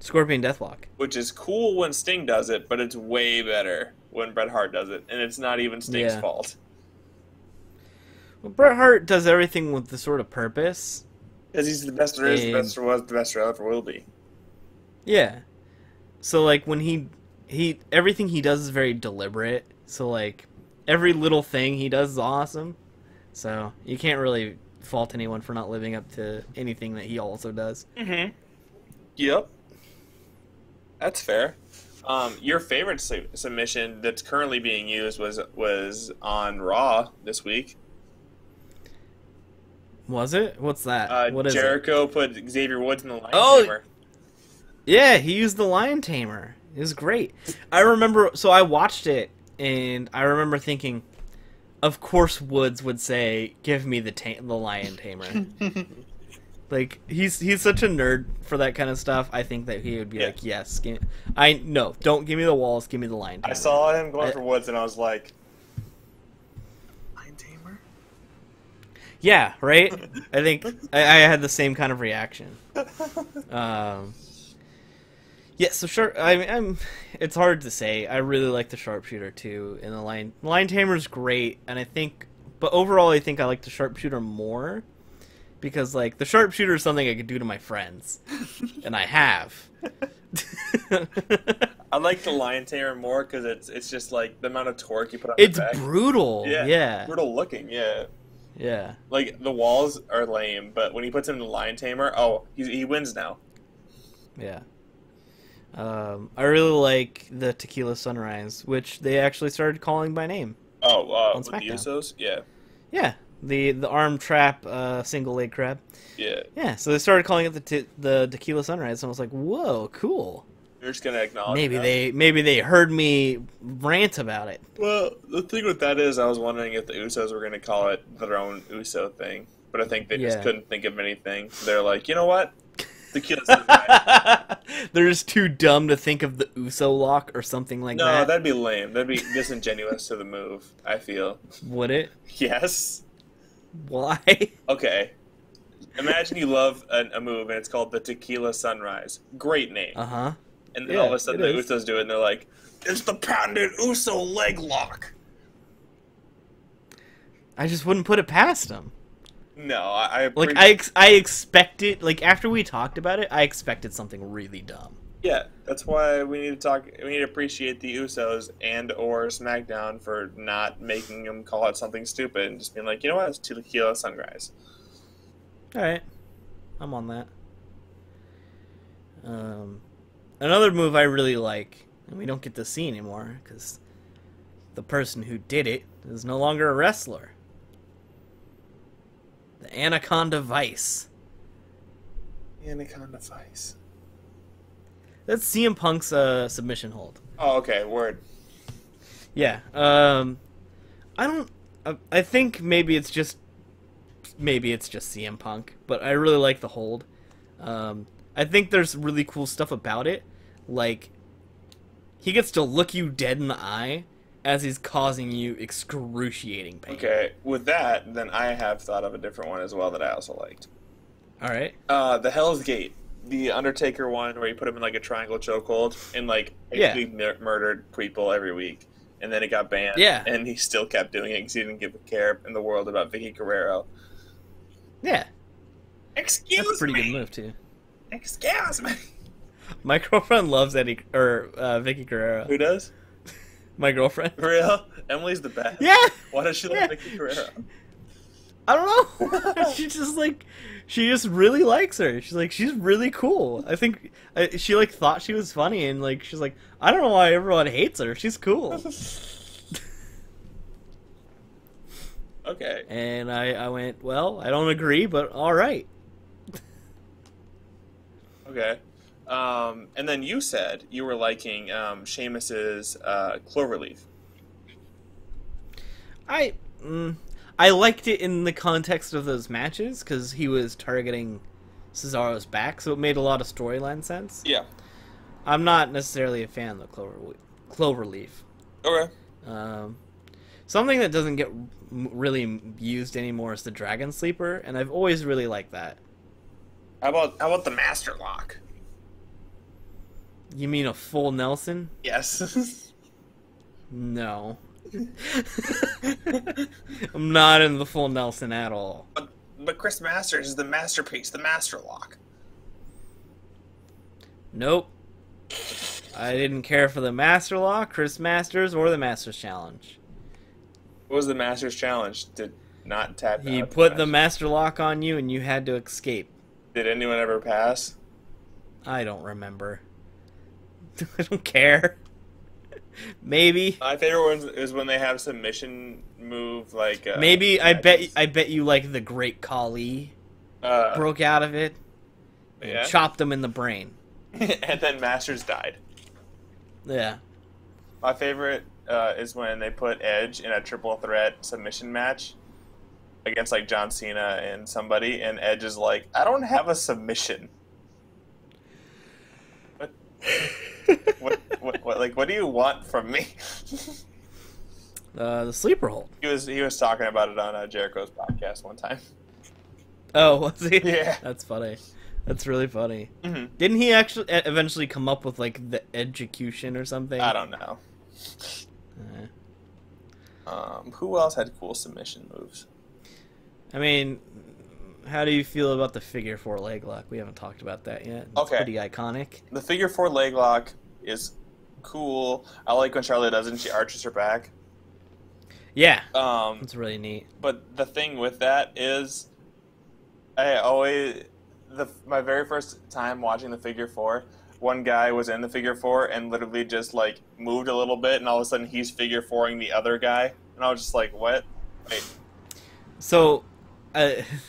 Speaker 1: Scorpion Deathlock.
Speaker 2: Which is cool when Sting does it, but it's way better when Bret Hart does it, and it's not even Sting's fault.
Speaker 1: Well, Bret Hart does everything with the sort of purpose.
Speaker 2: Because he's the best there is, the best there was, the best there ever will be.
Speaker 1: Yeah. So, like, when he everything he does is very deliberate. So, like, every little thing he does is awesome. So, you can't really fault anyone for not living up to anything that he also does.
Speaker 2: Mm-hmm. Yep. That's fair. Your favorite submission that's currently being used was on Raw this week.
Speaker 1: Was it? What's that? What is
Speaker 2: Jericho put Xavier Woods in the Lion Tamer.
Speaker 1: Yeah, he used the Lion Tamer. It was great. I remember, so I watched it, and I remember thinking, of course Woods would say, give me the Lion Tamer. Like, he's such a nerd for that kind of stuff. I think that he would be like, yes. Don't give me the walls, give me the Lion Tamer.
Speaker 2: I saw him going for Woods, and I was like, Lion Tamer?
Speaker 1: Yeah, right? I think I had the same kind of reaction. Yeah, so it's hard to say. I really like the Sharpshooter too, and the Lion Tamer's great, and but overall I think I like the Sharpshooter more, because like the Sharpshooter is something I could do to my friends, and I have.
Speaker 2: I like the Lion Tamer more because it's just like the amount of torque you put on the back.
Speaker 1: It's brutal. Yeah.
Speaker 2: Brutal looking. Yeah.
Speaker 1: Yeah.
Speaker 2: Like the walls are lame, but when he puts him in the Lion Tamer, he wins now.
Speaker 1: Yeah. I really like the Tequila Sunrise, which they actually started calling by name.
Speaker 2: With the Usos? Yeah.
Speaker 1: Yeah, the arm trap single leg crab.
Speaker 2: Yeah.
Speaker 1: Yeah, so they started calling it the Tequila Sunrise, and I was like, whoa, cool.
Speaker 2: You're just gonna acknowledge
Speaker 1: maybe they heard me rant about it.
Speaker 2: Well, the thing with that is, I was wondering if the Usos were gonna call it their own Uso thing, but I think they just couldn't think of anything. So they're like, you know what? Tequila Sunrise.
Speaker 1: They're just too dumb to think of the Uso lock or something like that.
Speaker 2: No, that'd be lame. That'd be disingenuous to the move, I feel.
Speaker 1: Would it?
Speaker 2: Yes.
Speaker 1: Why?
Speaker 2: Okay. Imagine you love a move and it's called the Tequila Sunrise. Great name.
Speaker 1: Uh-huh.
Speaker 2: And then all of a sudden the Usos do it and they're like, it's the patented Uso leg lock.
Speaker 1: I just wouldn't put it past them.
Speaker 2: No, I
Speaker 1: Like, I expected, like, after we talked about it, I expected something really dumb.
Speaker 2: Yeah, that's why we need to talk. We need to appreciate the Usos and or SmackDown for not making them call it something stupid and just being like, you know what, it's Tequila Sunrise.
Speaker 1: Alright. I'm on that. Another move I really like, and we don't get to see anymore, because the person who did it is no longer a wrestler. The Anaconda Vice.
Speaker 2: Anaconda Vice.
Speaker 1: That's CM Punk's submission hold.
Speaker 2: Oh, okay, word.
Speaker 1: Yeah. I think maybe it's just CM Punk, but I really like the hold. I think there's really cool stuff about it. Like, he gets to look you dead in the eye as he's causing you excruciating pain.
Speaker 2: Okay, with that, then I have thought of a different one as well that I also liked.
Speaker 1: Alright.
Speaker 2: The Hell's Gate. The Undertaker one where you put him in like a triangle chokehold and like basically murdered people every week. And then it got banned.
Speaker 1: Yeah.
Speaker 2: And he still kept doing it because he didn't give a care in the world about Vicky Guerrero.
Speaker 1: Yeah.
Speaker 2: Excuse me.
Speaker 1: That's a pretty good move, too.
Speaker 2: Excuse me.
Speaker 1: My girlfriend loves Vicky Guerrero.
Speaker 2: Who does?
Speaker 1: My girlfriend.
Speaker 2: For real? Emily's the best.
Speaker 1: Yeah.
Speaker 2: Why does she like Vicky Guerrero?
Speaker 1: I don't know. She just really likes her. She's like, she's really cool. I think she like thought she was funny, and like she's like, I don't know why everyone hates her. She's cool.
Speaker 2: Okay.
Speaker 1: And I went, well, I don't agree, but all right.
Speaker 2: Okay. And then you said you were liking Sheamus's Cloverleaf.
Speaker 1: I liked it in the context of those matches because he was targeting Cesaro's back, so it made a lot of storyline sense.
Speaker 2: Yeah.
Speaker 1: I'm not necessarily a fan of the Cloverleaf.
Speaker 2: Okay.
Speaker 1: Something that doesn't get really used anymore is the Dragon Sleeper, and I've always really liked that.
Speaker 2: How about the Master Lock?
Speaker 1: You mean a full Nelson?
Speaker 2: Yes.
Speaker 1: No. I'm not in the full Nelson at all.
Speaker 2: But Chris Masters is the masterpiece, the Master Lock.
Speaker 1: Nope. I didn't care for the Master Lock, Chris Masters, or the Masters Challenge.
Speaker 2: What was the Masters Challenge? Did not tap out?
Speaker 1: He put the Master Lock on you and you had to escape.
Speaker 2: Did anyone ever pass?
Speaker 1: I don't remember. I don't care. Maybe.
Speaker 2: My favorite one is when they have submission move like.
Speaker 1: Maybe I bet you like the Great Khali broke out of it and chopped him in the brain.
Speaker 2: And then Masters died.
Speaker 1: Yeah.
Speaker 2: My favorite is when they put Edge in a triple threat submission match against like John Cena and somebody, and Edge is like, "I don't have a submission." What do you want from me?
Speaker 1: The sleeper hold.
Speaker 2: He was talking about it on Jericho's podcast one time.
Speaker 1: Oh, was he?
Speaker 2: Yeah.
Speaker 1: That's funny. That's really funny.
Speaker 2: Mm-hmm.
Speaker 1: Didn't he actually eventually come up with like the execution or something?
Speaker 2: I don't know. Who else had cool submission moves?
Speaker 1: I mean, how do you feel about the figure 4 leg lock? We haven't talked about that yet. It's
Speaker 2: Okay.
Speaker 1: pretty iconic.
Speaker 2: The figure 4 leg lock is cool. I like when Charlotte does it and she arches her back.
Speaker 1: Yeah. It's really neat.
Speaker 2: But the thing with that is, my very first time watching the figure 4, one guy was in the figure 4 and literally just like moved a little bit, and all of a sudden he's figure 4ing the other guy, and I was just like, what? Wait.
Speaker 1: So,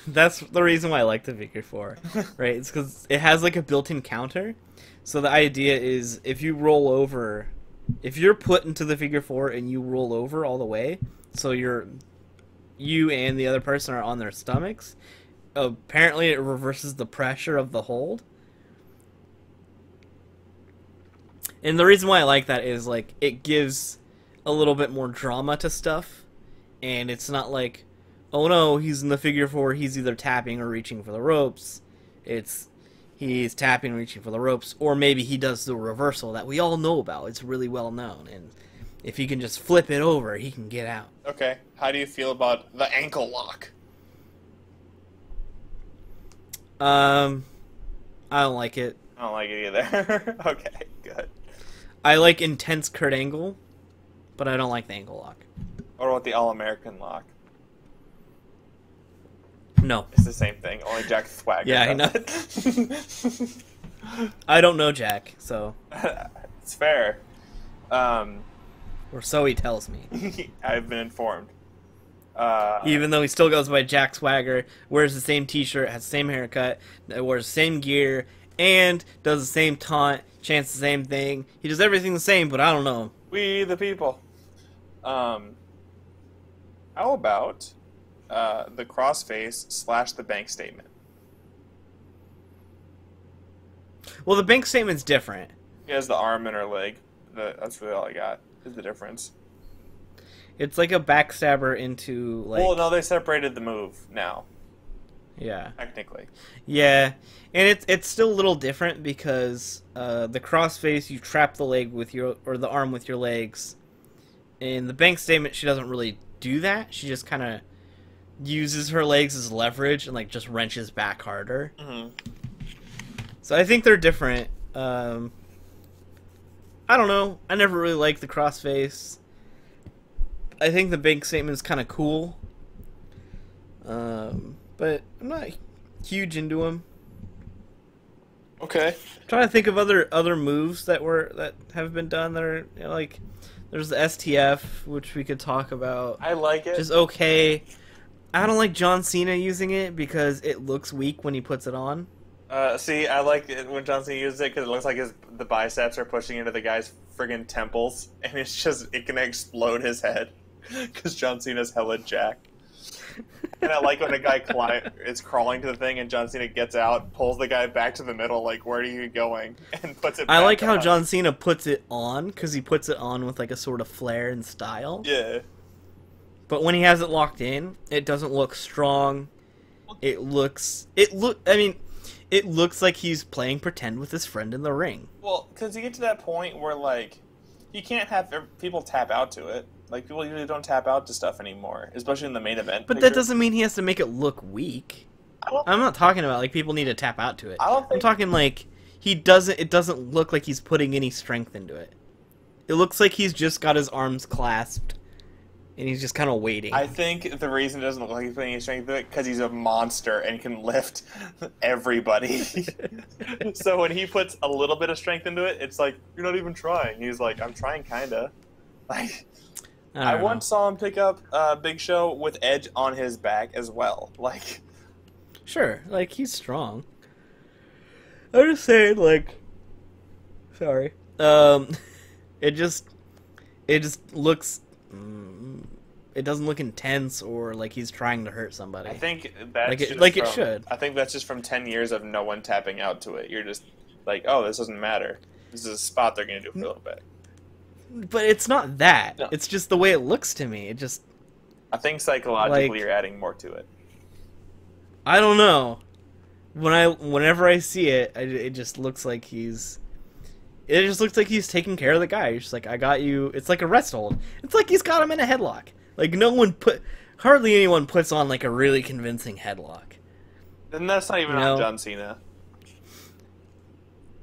Speaker 1: that's the reason why I like the figure 4, right? It's because it has like a built-in counter. So the idea is if you roll over, if you're put into the figure 4 and you roll over all the way, so you and the other person are on their stomachs, apparently it reverses the pressure of the hold. And the reason why I like that is like it gives a little bit more drama to stuff, and it's not like, oh no, he's in the figure 4, he's either tapping or reaching for the ropes. It's he's tapping and reaching for the ropes, or maybe he does the reversal that we all know about. It's really well known, and if he can just flip it over, he can get out.
Speaker 2: Okay, how do you feel about the ankle lock?
Speaker 1: I don't like it.
Speaker 2: I don't like it either. Okay, good.
Speaker 1: I like intense Kurt Angle, but I don't like the ankle lock.
Speaker 2: What about the All-American lock?
Speaker 1: No.
Speaker 2: It's the same thing, only Jack Swagger.
Speaker 1: Yeah, I know. I don't know Jack, so.
Speaker 2: It's fair.
Speaker 1: Or so he tells me.
Speaker 2: I've been informed.
Speaker 1: Even though he still goes by Jack Swagger, wears the same t-shirt, has the same haircut, wears the same gear, and does the same taunt, chants the same thing. He does everything the same, but I don't know.
Speaker 2: We the people. How about the crossface / the bank statement?
Speaker 1: Well, the bank statement's different.
Speaker 2: He has the arm and her leg. That's really all I got. Is the difference.
Speaker 1: It's like a backstabber into, like...
Speaker 2: Well, no, they separated the move now.
Speaker 1: Yeah.
Speaker 2: Technically.
Speaker 1: Yeah, and it's still a little different because the crossface, you trap the leg with your... or the arm with your legs. In the bank statement, she doesn't really do that. She just kind of uses her legs as leverage and, like, just wrenches back harder.
Speaker 2: Mm-hmm.
Speaker 1: So I think they're different. I don't know. I never really liked the crossface. I think the bank statement is kind of cool. But I'm not huge into them.
Speaker 2: Okay.
Speaker 1: I'm trying to think of other moves that have been done that are, you know, like, there's the STF, which we could talk about.
Speaker 2: I like it.
Speaker 1: Just okay. I don't like John Cena using it because it looks weak when he puts it on.
Speaker 2: See, I like it when John Cena uses it because it looks like the biceps are pushing into the guy's friggin' temples, and it can explode his head because John Cena's hella jacked. And I like when a guy is crawling to the thing and John Cena gets out, pulls the guy back to the middle, like, where are you going? And puts it back
Speaker 1: I like how
Speaker 2: on.
Speaker 1: John Cena puts it on, because he puts it on with, like, a sort of flair and style.
Speaker 2: Yeah.
Speaker 1: But when he has it locked in, it doesn't look strong. It looks like he's playing pretend with his friend in the ring.
Speaker 2: Well, because you get to that point where, like, you can't have people tap out to it. Like, people usually don't tap out to stuff anymore, especially in the main event.
Speaker 1: But that doesn't mean he has to make it look weak. I'm not talking about, like, people need to tap out to it. I'm talking, like, it doesn't look like he's putting any strength into it. It looks like he's just got his arms clasped, and he's just kind of waiting.
Speaker 2: I think the reason it doesn't look like he's putting any strength into it because he's a monster and can lift everybody. So when he puts a little bit of strength into it, it's like, you're not even trying. He's like, I'm trying, kinda. Like... I once saw him pick up Big Show with Edge on his back as well. Like,
Speaker 1: sure, like, he's strong. I'm just saying, like, sorry. It just looks. It doesn't look intense or like he's trying to hurt somebody.
Speaker 2: I think that's
Speaker 1: it should.
Speaker 2: I think that's just from 10 years of no one tapping out to it. You're just like, oh, this doesn't matter. This is a spot they're gonna do for a little bit.
Speaker 1: But it's not that.
Speaker 2: No.
Speaker 1: It's just the way it looks to me. It just...
Speaker 2: I think psychologically
Speaker 1: like,
Speaker 2: you're adding more to it.
Speaker 1: I don't know. Whenever I see it, it just looks like he's... It just looks like he's taking care of the guy. He's just like, I got you. It's like a rest hold. It's like he's got him in a headlock. Like, hardly anyone puts on, like, a really convincing headlock.
Speaker 2: Then that's not even on John Cena.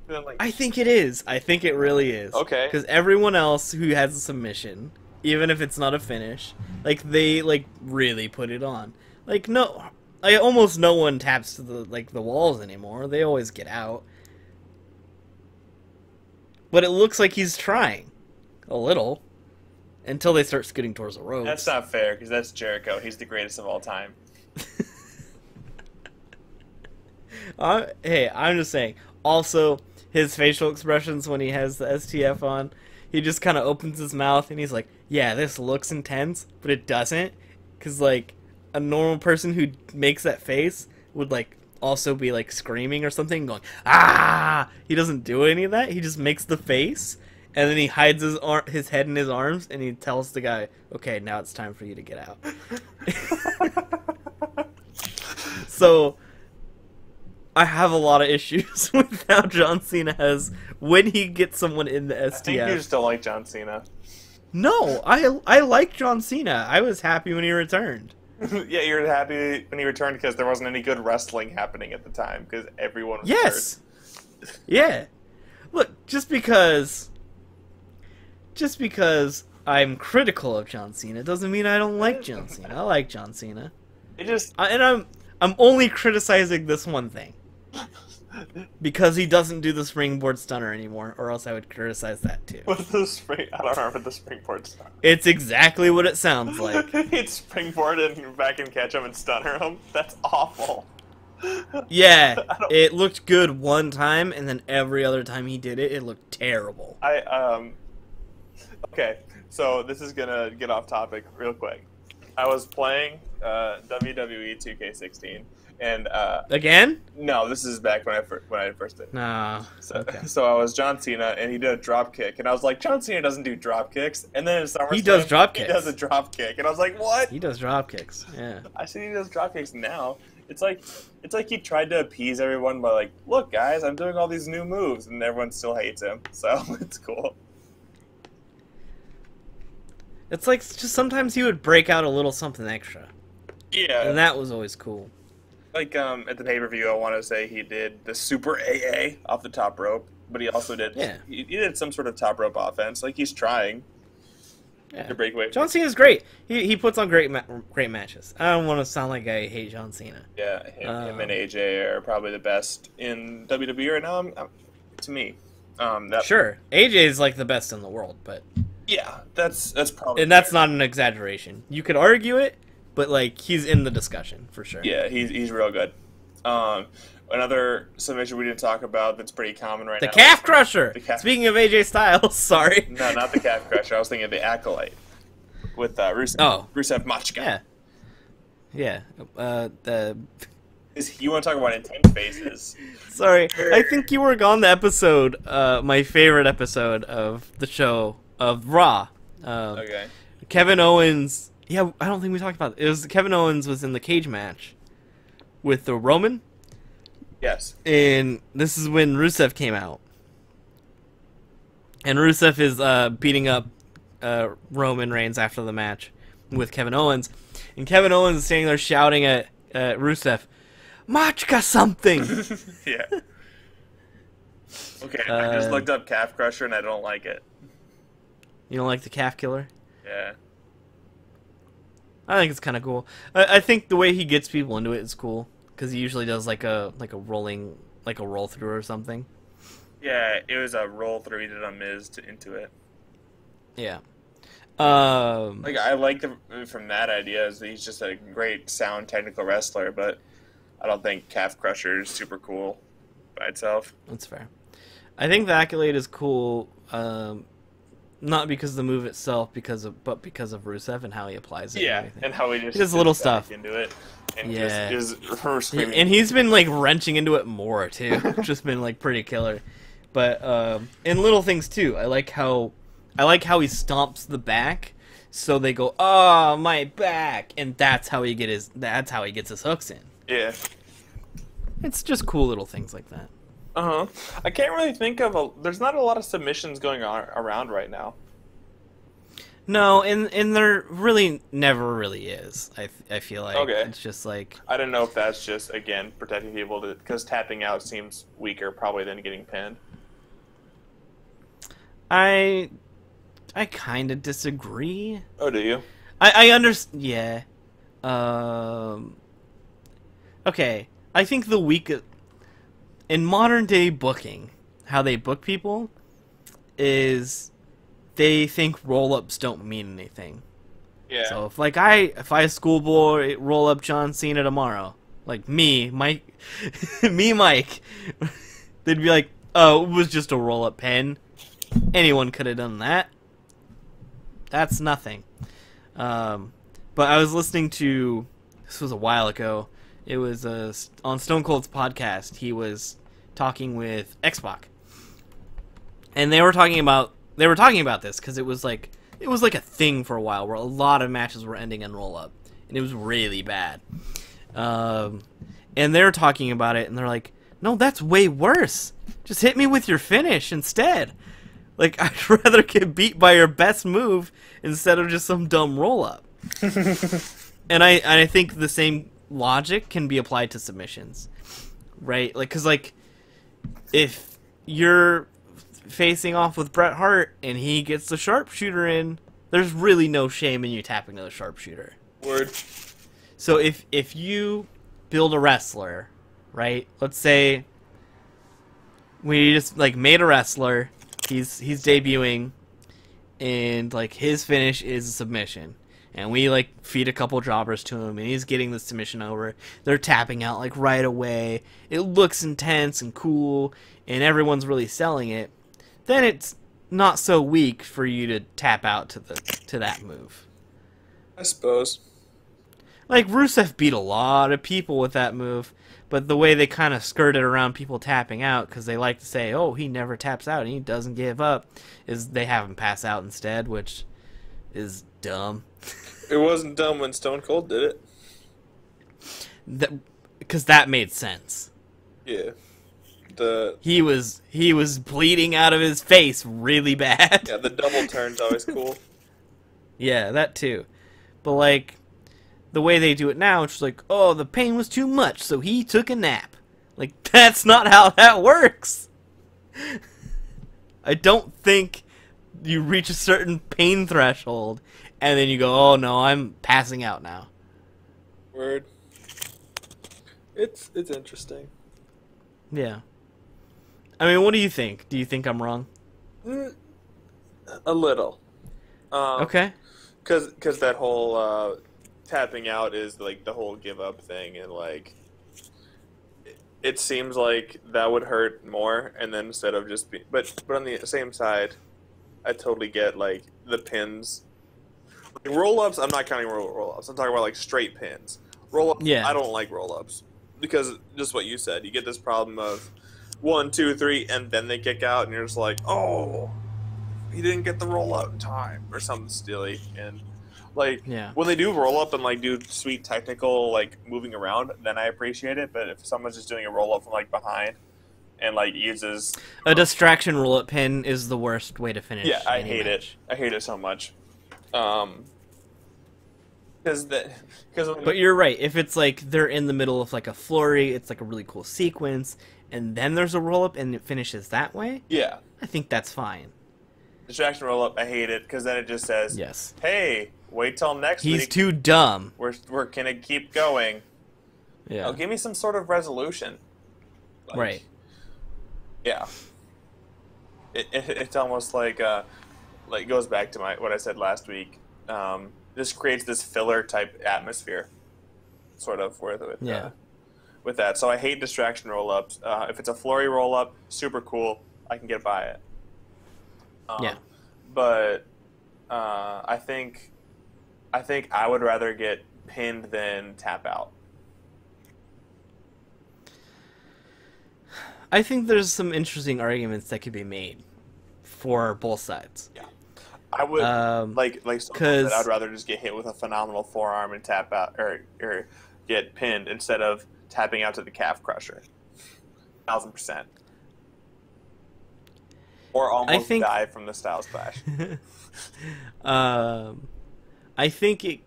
Speaker 2: Like,
Speaker 1: I think it is. I think it really is.
Speaker 2: Okay.
Speaker 1: Because everyone else who has a submission, even if it's not a finish, like, they, like, really put it on. Like, almost no one taps to the walls anymore. They always get out. But it looks like he's trying. A little. Until they start scooting towards the ropes.
Speaker 2: That's not fair, because that's Jericho. He's the greatest of all time.
Speaker 1: Hey, I'm just saying. Also, his facial expressions when he has the STF on, he just kind of opens his mouth and he's like, yeah, this looks intense, but it doesn't. Because, like, a normal person who makes that face would, like, also be, like, screaming or something, going, ah! He doesn't do any of that. He just makes the face, and then he hides his head in his arms, and he tells the guy, okay, now it's time for you to get out. So... I have a lot of issues with how John Cena has when he gets someone in the STF.
Speaker 2: I think you just don't like John Cena.
Speaker 1: No, I like John Cena. I was happy when he returned.
Speaker 2: Yeah, you were happy when he returned because there wasn't any good wrestling happening at the time because everyone was
Speaker 1: Yes. Yeah. Look, just because I'm critical of John Cena doesn't mean I don't like John Cena. I like John Cena. And I'm only criticizing this one thing. Because he doesn't do the springboard stunner anymore, or else I would criticize that too.
Speaker 2: What's the spring? I don't remember the springboard stunner.
Speaker 1: It's exactly what it sounds like.
Speaker 2: He'd springboard and back and catch him and stunner him. That's awful.
Speaker 1: Yeah, it looked good one time, and then every other time he did it, it looked terrible.
Speaker 2: Okay, so this is gonna get off topic real quick. I was playing WWE 2K16. And
Speaker 1: again?
Speaker 2: No, this is back when I first did.
Speaker 1: No.
Speaker 2: So I was John Cena, and he did a drop kick, and I was like, John Cena doesn't do drop kicks. And then in SummerSlam,
Speaker 1: he does drop kicks.
Speaker 2: He does a drop kick, and I was like, what?
Speaker 1: He does drop kicks. Yeah.
Speaker 2: I see he does drop kicks now. It's like he tried to appease everyone by like, look, guys, I'm doing all these new moves, and everyone still hates him. So it's cool.
Speaker 1: It's like just sometimes he would break out a little something extra.
Speaker 2: Yeah.
Speaker 1: And that was always cool.
Speaker 2: Like at the pay-per-view, I want to say he did the super AA off the top rope, but he also did he did some sort of top rope offense. Like he's trying to break away.
Speaker 1: John Cena's great. He puts on great matches. I don't want to sound like I hate John Cena.
Speaker 2: Yeah, him and AJ are probably the best in WWE right now. To me,
Speaker 1: sure, AJ is like the best in the world, but
Speaker 2: yeah, that's probably
Speaker 1: that's not an exaggeration. You could argue it. But, like, he's in the discussion, for sure.
Speaker 2: Yeah, he's real good. Another submission we didn't talk about that's pretty common right now.
Speaker 1: The Calf Crusher! Speaking of AJ Styles, sorry.
Speaker 2: No, not the Calf Crusher. I was thinking of the Acolyte. With Rusev.
Speaker 1: Oh.
Speaker 2: Rusev Machka.
Speaker 1: Yeah.
Speaker 2: You want to talk about intense faces.
Speaker 1: Sorry. I think you were on the episode, my favorite episode of the show, of Raw.
Speaker 2: Okay.
Speaker 1: Kevin Owens... Yeah, I don't think we talked about it. It was Kevin Owens was in the cage match with the Roman.
Speaker 2: Yes.
Speaker 1: And this is when Rusev came out. And Rusev is beating up Roman Reigns after the match with Kevin Owens. And Kevin Owens is standing there shouting at Rusev, Machka something!
Speaker 2: Yeah. Okay, I just looked up Calf Crusher and I don't like it.
Speaker 1: You don't like the Calf Killer?
Speaker 2: Yeah.
Speaker 1: I think it's kind of cool. I think the way he gets people into it is cool because he usually does like a roll through or something.
Speaker 2: Yeah, it was a roll through. He did on Miz into it.
Speaker 1: Yeah.
Speaker 2: Like I like from that idea is that he's just a great sound technical wrestler, but I don't think Calf Crusher is super cool by itself.
Speaker 1: That's fair. I think the Accolade is cool. Not because of the move itself, but because of Rusev and how he applies it.
Speaker 2: Yeah, and how he
Speaker 1: does little stuff
Speaker 2: into it, and
Speaker 1: just
Speaker 2: her screaming.
Speaker 1: And he's been like wrenching into it more too. Just been like pretty killer, but in little things too. I like how he stomps the back, so they go, "Oh, my back," and that's how he gets his hooks in.
Speaker 2: Yeah,
Speaker 1: it's just cool little things like that.
Speaker 3: I can't really think of there's not a lot of submissions going on around right now.
Speaker 1: No, and there really never really is. I feel like it's just like
Speaker 2: I don't know if that's just again protecting people because tapping out seems weaker probably than getting pinned.
Speaker 1: I kind of disagree.
Speaker 2: Oh, do you?
Speaker 1: I understand. Yeah. Okay. I think the weak in modern day booking, how they book people is they think roll-ups don't mean anything.
Speaker 2: Yeah.
Speaker 1: So if I schoolboy roll up John Cena tomorrow, like Mike, they'd be like, "Oh, it was just a roll-up pen. Anyone could have done that. That's nothing." But I was listening to this was a while ago. It was on Stone Cold's podcast. He was talking with X-Pac, and they were talking about this because it was like a thing for a while where a lot of matches were ending in roll up, and it was really bad. And they're talking about it, and they're like, "No, that's way worse. Just hit me with your finish instead. Like I'd rather get beat by your best move instead of just some dumb roll up." And I think the same logic can be applied to submissions, right? Like, because, like, if you're facing off with Bret Hart and he gets the sharpshooter in, there's really no shame in you tapping to the sharpshooter.
Speaker 3: Word.
Speaker 1: So if you build a wrestler, right? Let's say we just, like, made a wrestler, he's debuting, and, like, his finish is a submission. And we, like, feed a couple jobbers to him, and he's getting the submission over. They're tapping out, like, right away. It looks intense and cool, and everyone's really selling it. Then it's not so weak for you to tap out to that move.
Speaker 3: I suppose.
Speaker 1: Like, Rusev beat a lot of people with that move, but the way they kind of skirted around people tapping out, because they like to say, oh, he never taps out and he doesn't give up, is they have him pass out instead, which is dumb.
Speaker 3: It wasn't dumb when Stone Cold did it.
Speaker 1: Because that made sense.
Speaker 3: Yeah.
Speaker 1: He was bleeding out of his face really bad.
Speaker 3: Yeah, the double turn's always cool.
Speaker 1: Yeah, that too. But, like, the way they do it now, it's just like, oh, the pain was too much, so he took a nap. Like, that's not how that works. I don't think you reach a certain pain threshold and then you go, oh no, I'm passing out now.
Speaker 3: Word. It's interesting.
Speaker 1: Yeah. I mean, what do you think? Do you think I'm wrong?
Speaker 3: A little.
Speaker 1: Okay.
Speaker 3: Because that whole tapping out is like the whole give up thing, and like it seems like that would hurt more, and then instead of just but on the same side, I totally get like the pins. Like, roll-ups, I'm not counting roll-ups. I'm talking about like straight pins. Roll-ups,
Speaker 1: yeah.
Speaker 3: I don't like roll-ups because just what you said, you get this problem of 1, 2, 3, and then they kick out, and you're just like, oh, he didn't get the roll-up in time or something silly. And like when they do roll-up and like do sweet technical like moving around, then I appreciate it. But if someone's just doing a roll-up from like behind and like uses
Speaker 1: a distraction roll-up pin is the worst way to finish.
Speaker 3: Yeah, I hate it. I hate it so much.
Speaker 1: But you're right. If it's like they're in the middle of like a flurry, it's like a really cool sequence, and then there's a roll up and it finishes that way.
Speaker 3: Yeah,
Speaker 1: I think that's fine.
Speaker 3: Distraction roll up, I hate it because then it just says,
Speaker 1: yes,
Speaker 3: hey, wait till next week.
Speaker 1: He's too dumb.
Speaker 3: We're gonna keep going.
Speaker 1: Yeah.
Speaker 3: Oh, give me some sort of resolution. Like,
Speaker 1: right.
Speaker 3: Yeah. It's almost like goes back to what I said last week. This creates this filler type atmosphere, sort of with that. So I hate distraction roll ups. If it's a flurry roll up, super cool. I can get by it. But I think I would rather get pinned than tap out.
Speaker 1: I think there's some interesting arguments that could be made for both sides.
Speaker 3: Yeah. I would because I'd rather just get hit with a phenomenal forearm and tap out or get pinned instead of tapping out to the calf crusher. 1,000%. Or almost die from the Styles Clash.
Speaker 1: I think it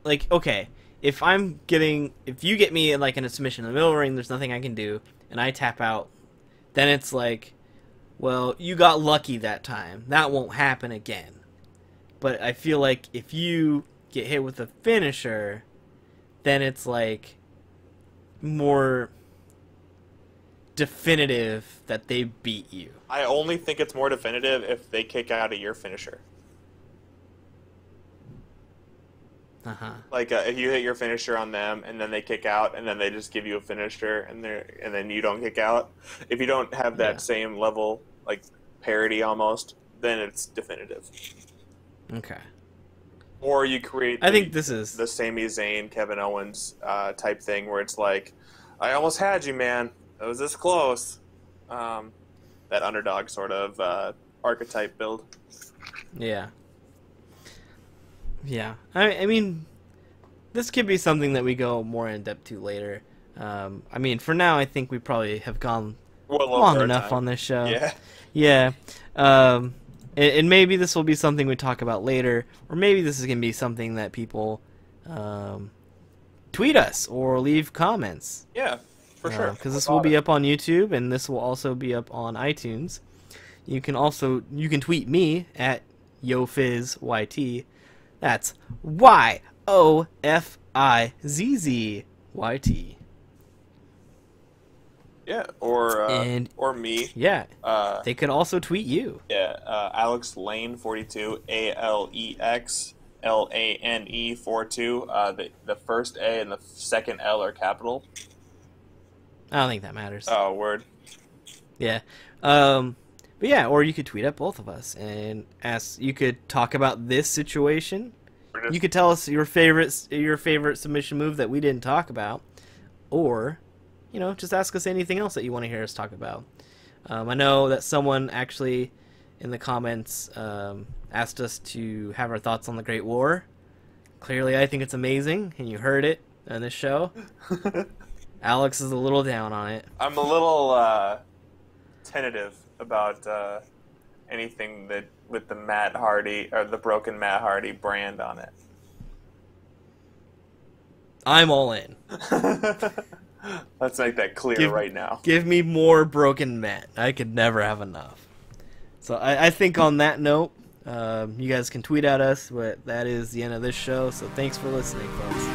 Speaker 1: like okay, if you get me like in a submission in the middle of the ring, there's nothing I can do, and I tap out, then it's like, well, you got lucky that time. That won't happen again. But I feel like if you get hit with a finisher, then it's like more definitive that they beat you.
Speaker 3: I only think it's more definitive if they kick out of your finisher. Like if you hit your finisher on them and then they kick out and then they just give you a finisher and then you don't kick out. If you don't have that same level, like parity almost, then it's definitive.
Speaker 1: Okay.
Speaker 3: Or you create
Speaker 1: I think this is
Speaker 3: the Sami Zayn, Kevin Owens type thing where it's like, I almost had you, man. It was this close. That underdog sort of archetype build.
Speaker 1: Yeah. Yeah. I mean, this could be something that we go more in depth to later. I mean, for now, I think we probably have gone long enough on this show.
Speaker 3: Yeah.
Speaker 1: Yeah. And maybe this will be something we talk about later, or maybe this is going to be something that people tweet us or leave comments.
Speaker 3: Yeah, for sure.
Speaker 1: Because this will be up on YouTube, and this will also be up on iTunes. You can tweet me at YoFizz YT. That's YoFizzyT.
Speaker 3: Yeah, or me.
Speaker 1: Yeah, they could also tweet you.
Speaker 3: Yeah, Alex Lane 42, AlexLane 42. The first A and the second L are capital.
Speaker 1: I don't think that matters.
Speaker 3: Oh, word.
Speaker 1: Yeah. But yeah, or you could tweet at both of us and ask. You could talk about this situation. You could tell us your favorite submission move that we didn't talk about, or just ask us anything else that you want to hear us talk about. I know that someone actually in the comments asked us to have our thoughts on the Great War. Clearly, I think it's amazing, and you heard it on this show. Alex is a little down on it.
Speaker 3: I'm a little tentative about anything that with the Matt Hardy or the broken Matt Hardy brand on it.
Speaker 1: I'm all in.
Speaker 3: Let's make that clear right now.
Speaker 1: Give me more broken Matt. I could never have enough. So I think on that note, you guys can tweet at us, but that is the end of this show. So thanks for listening, folks.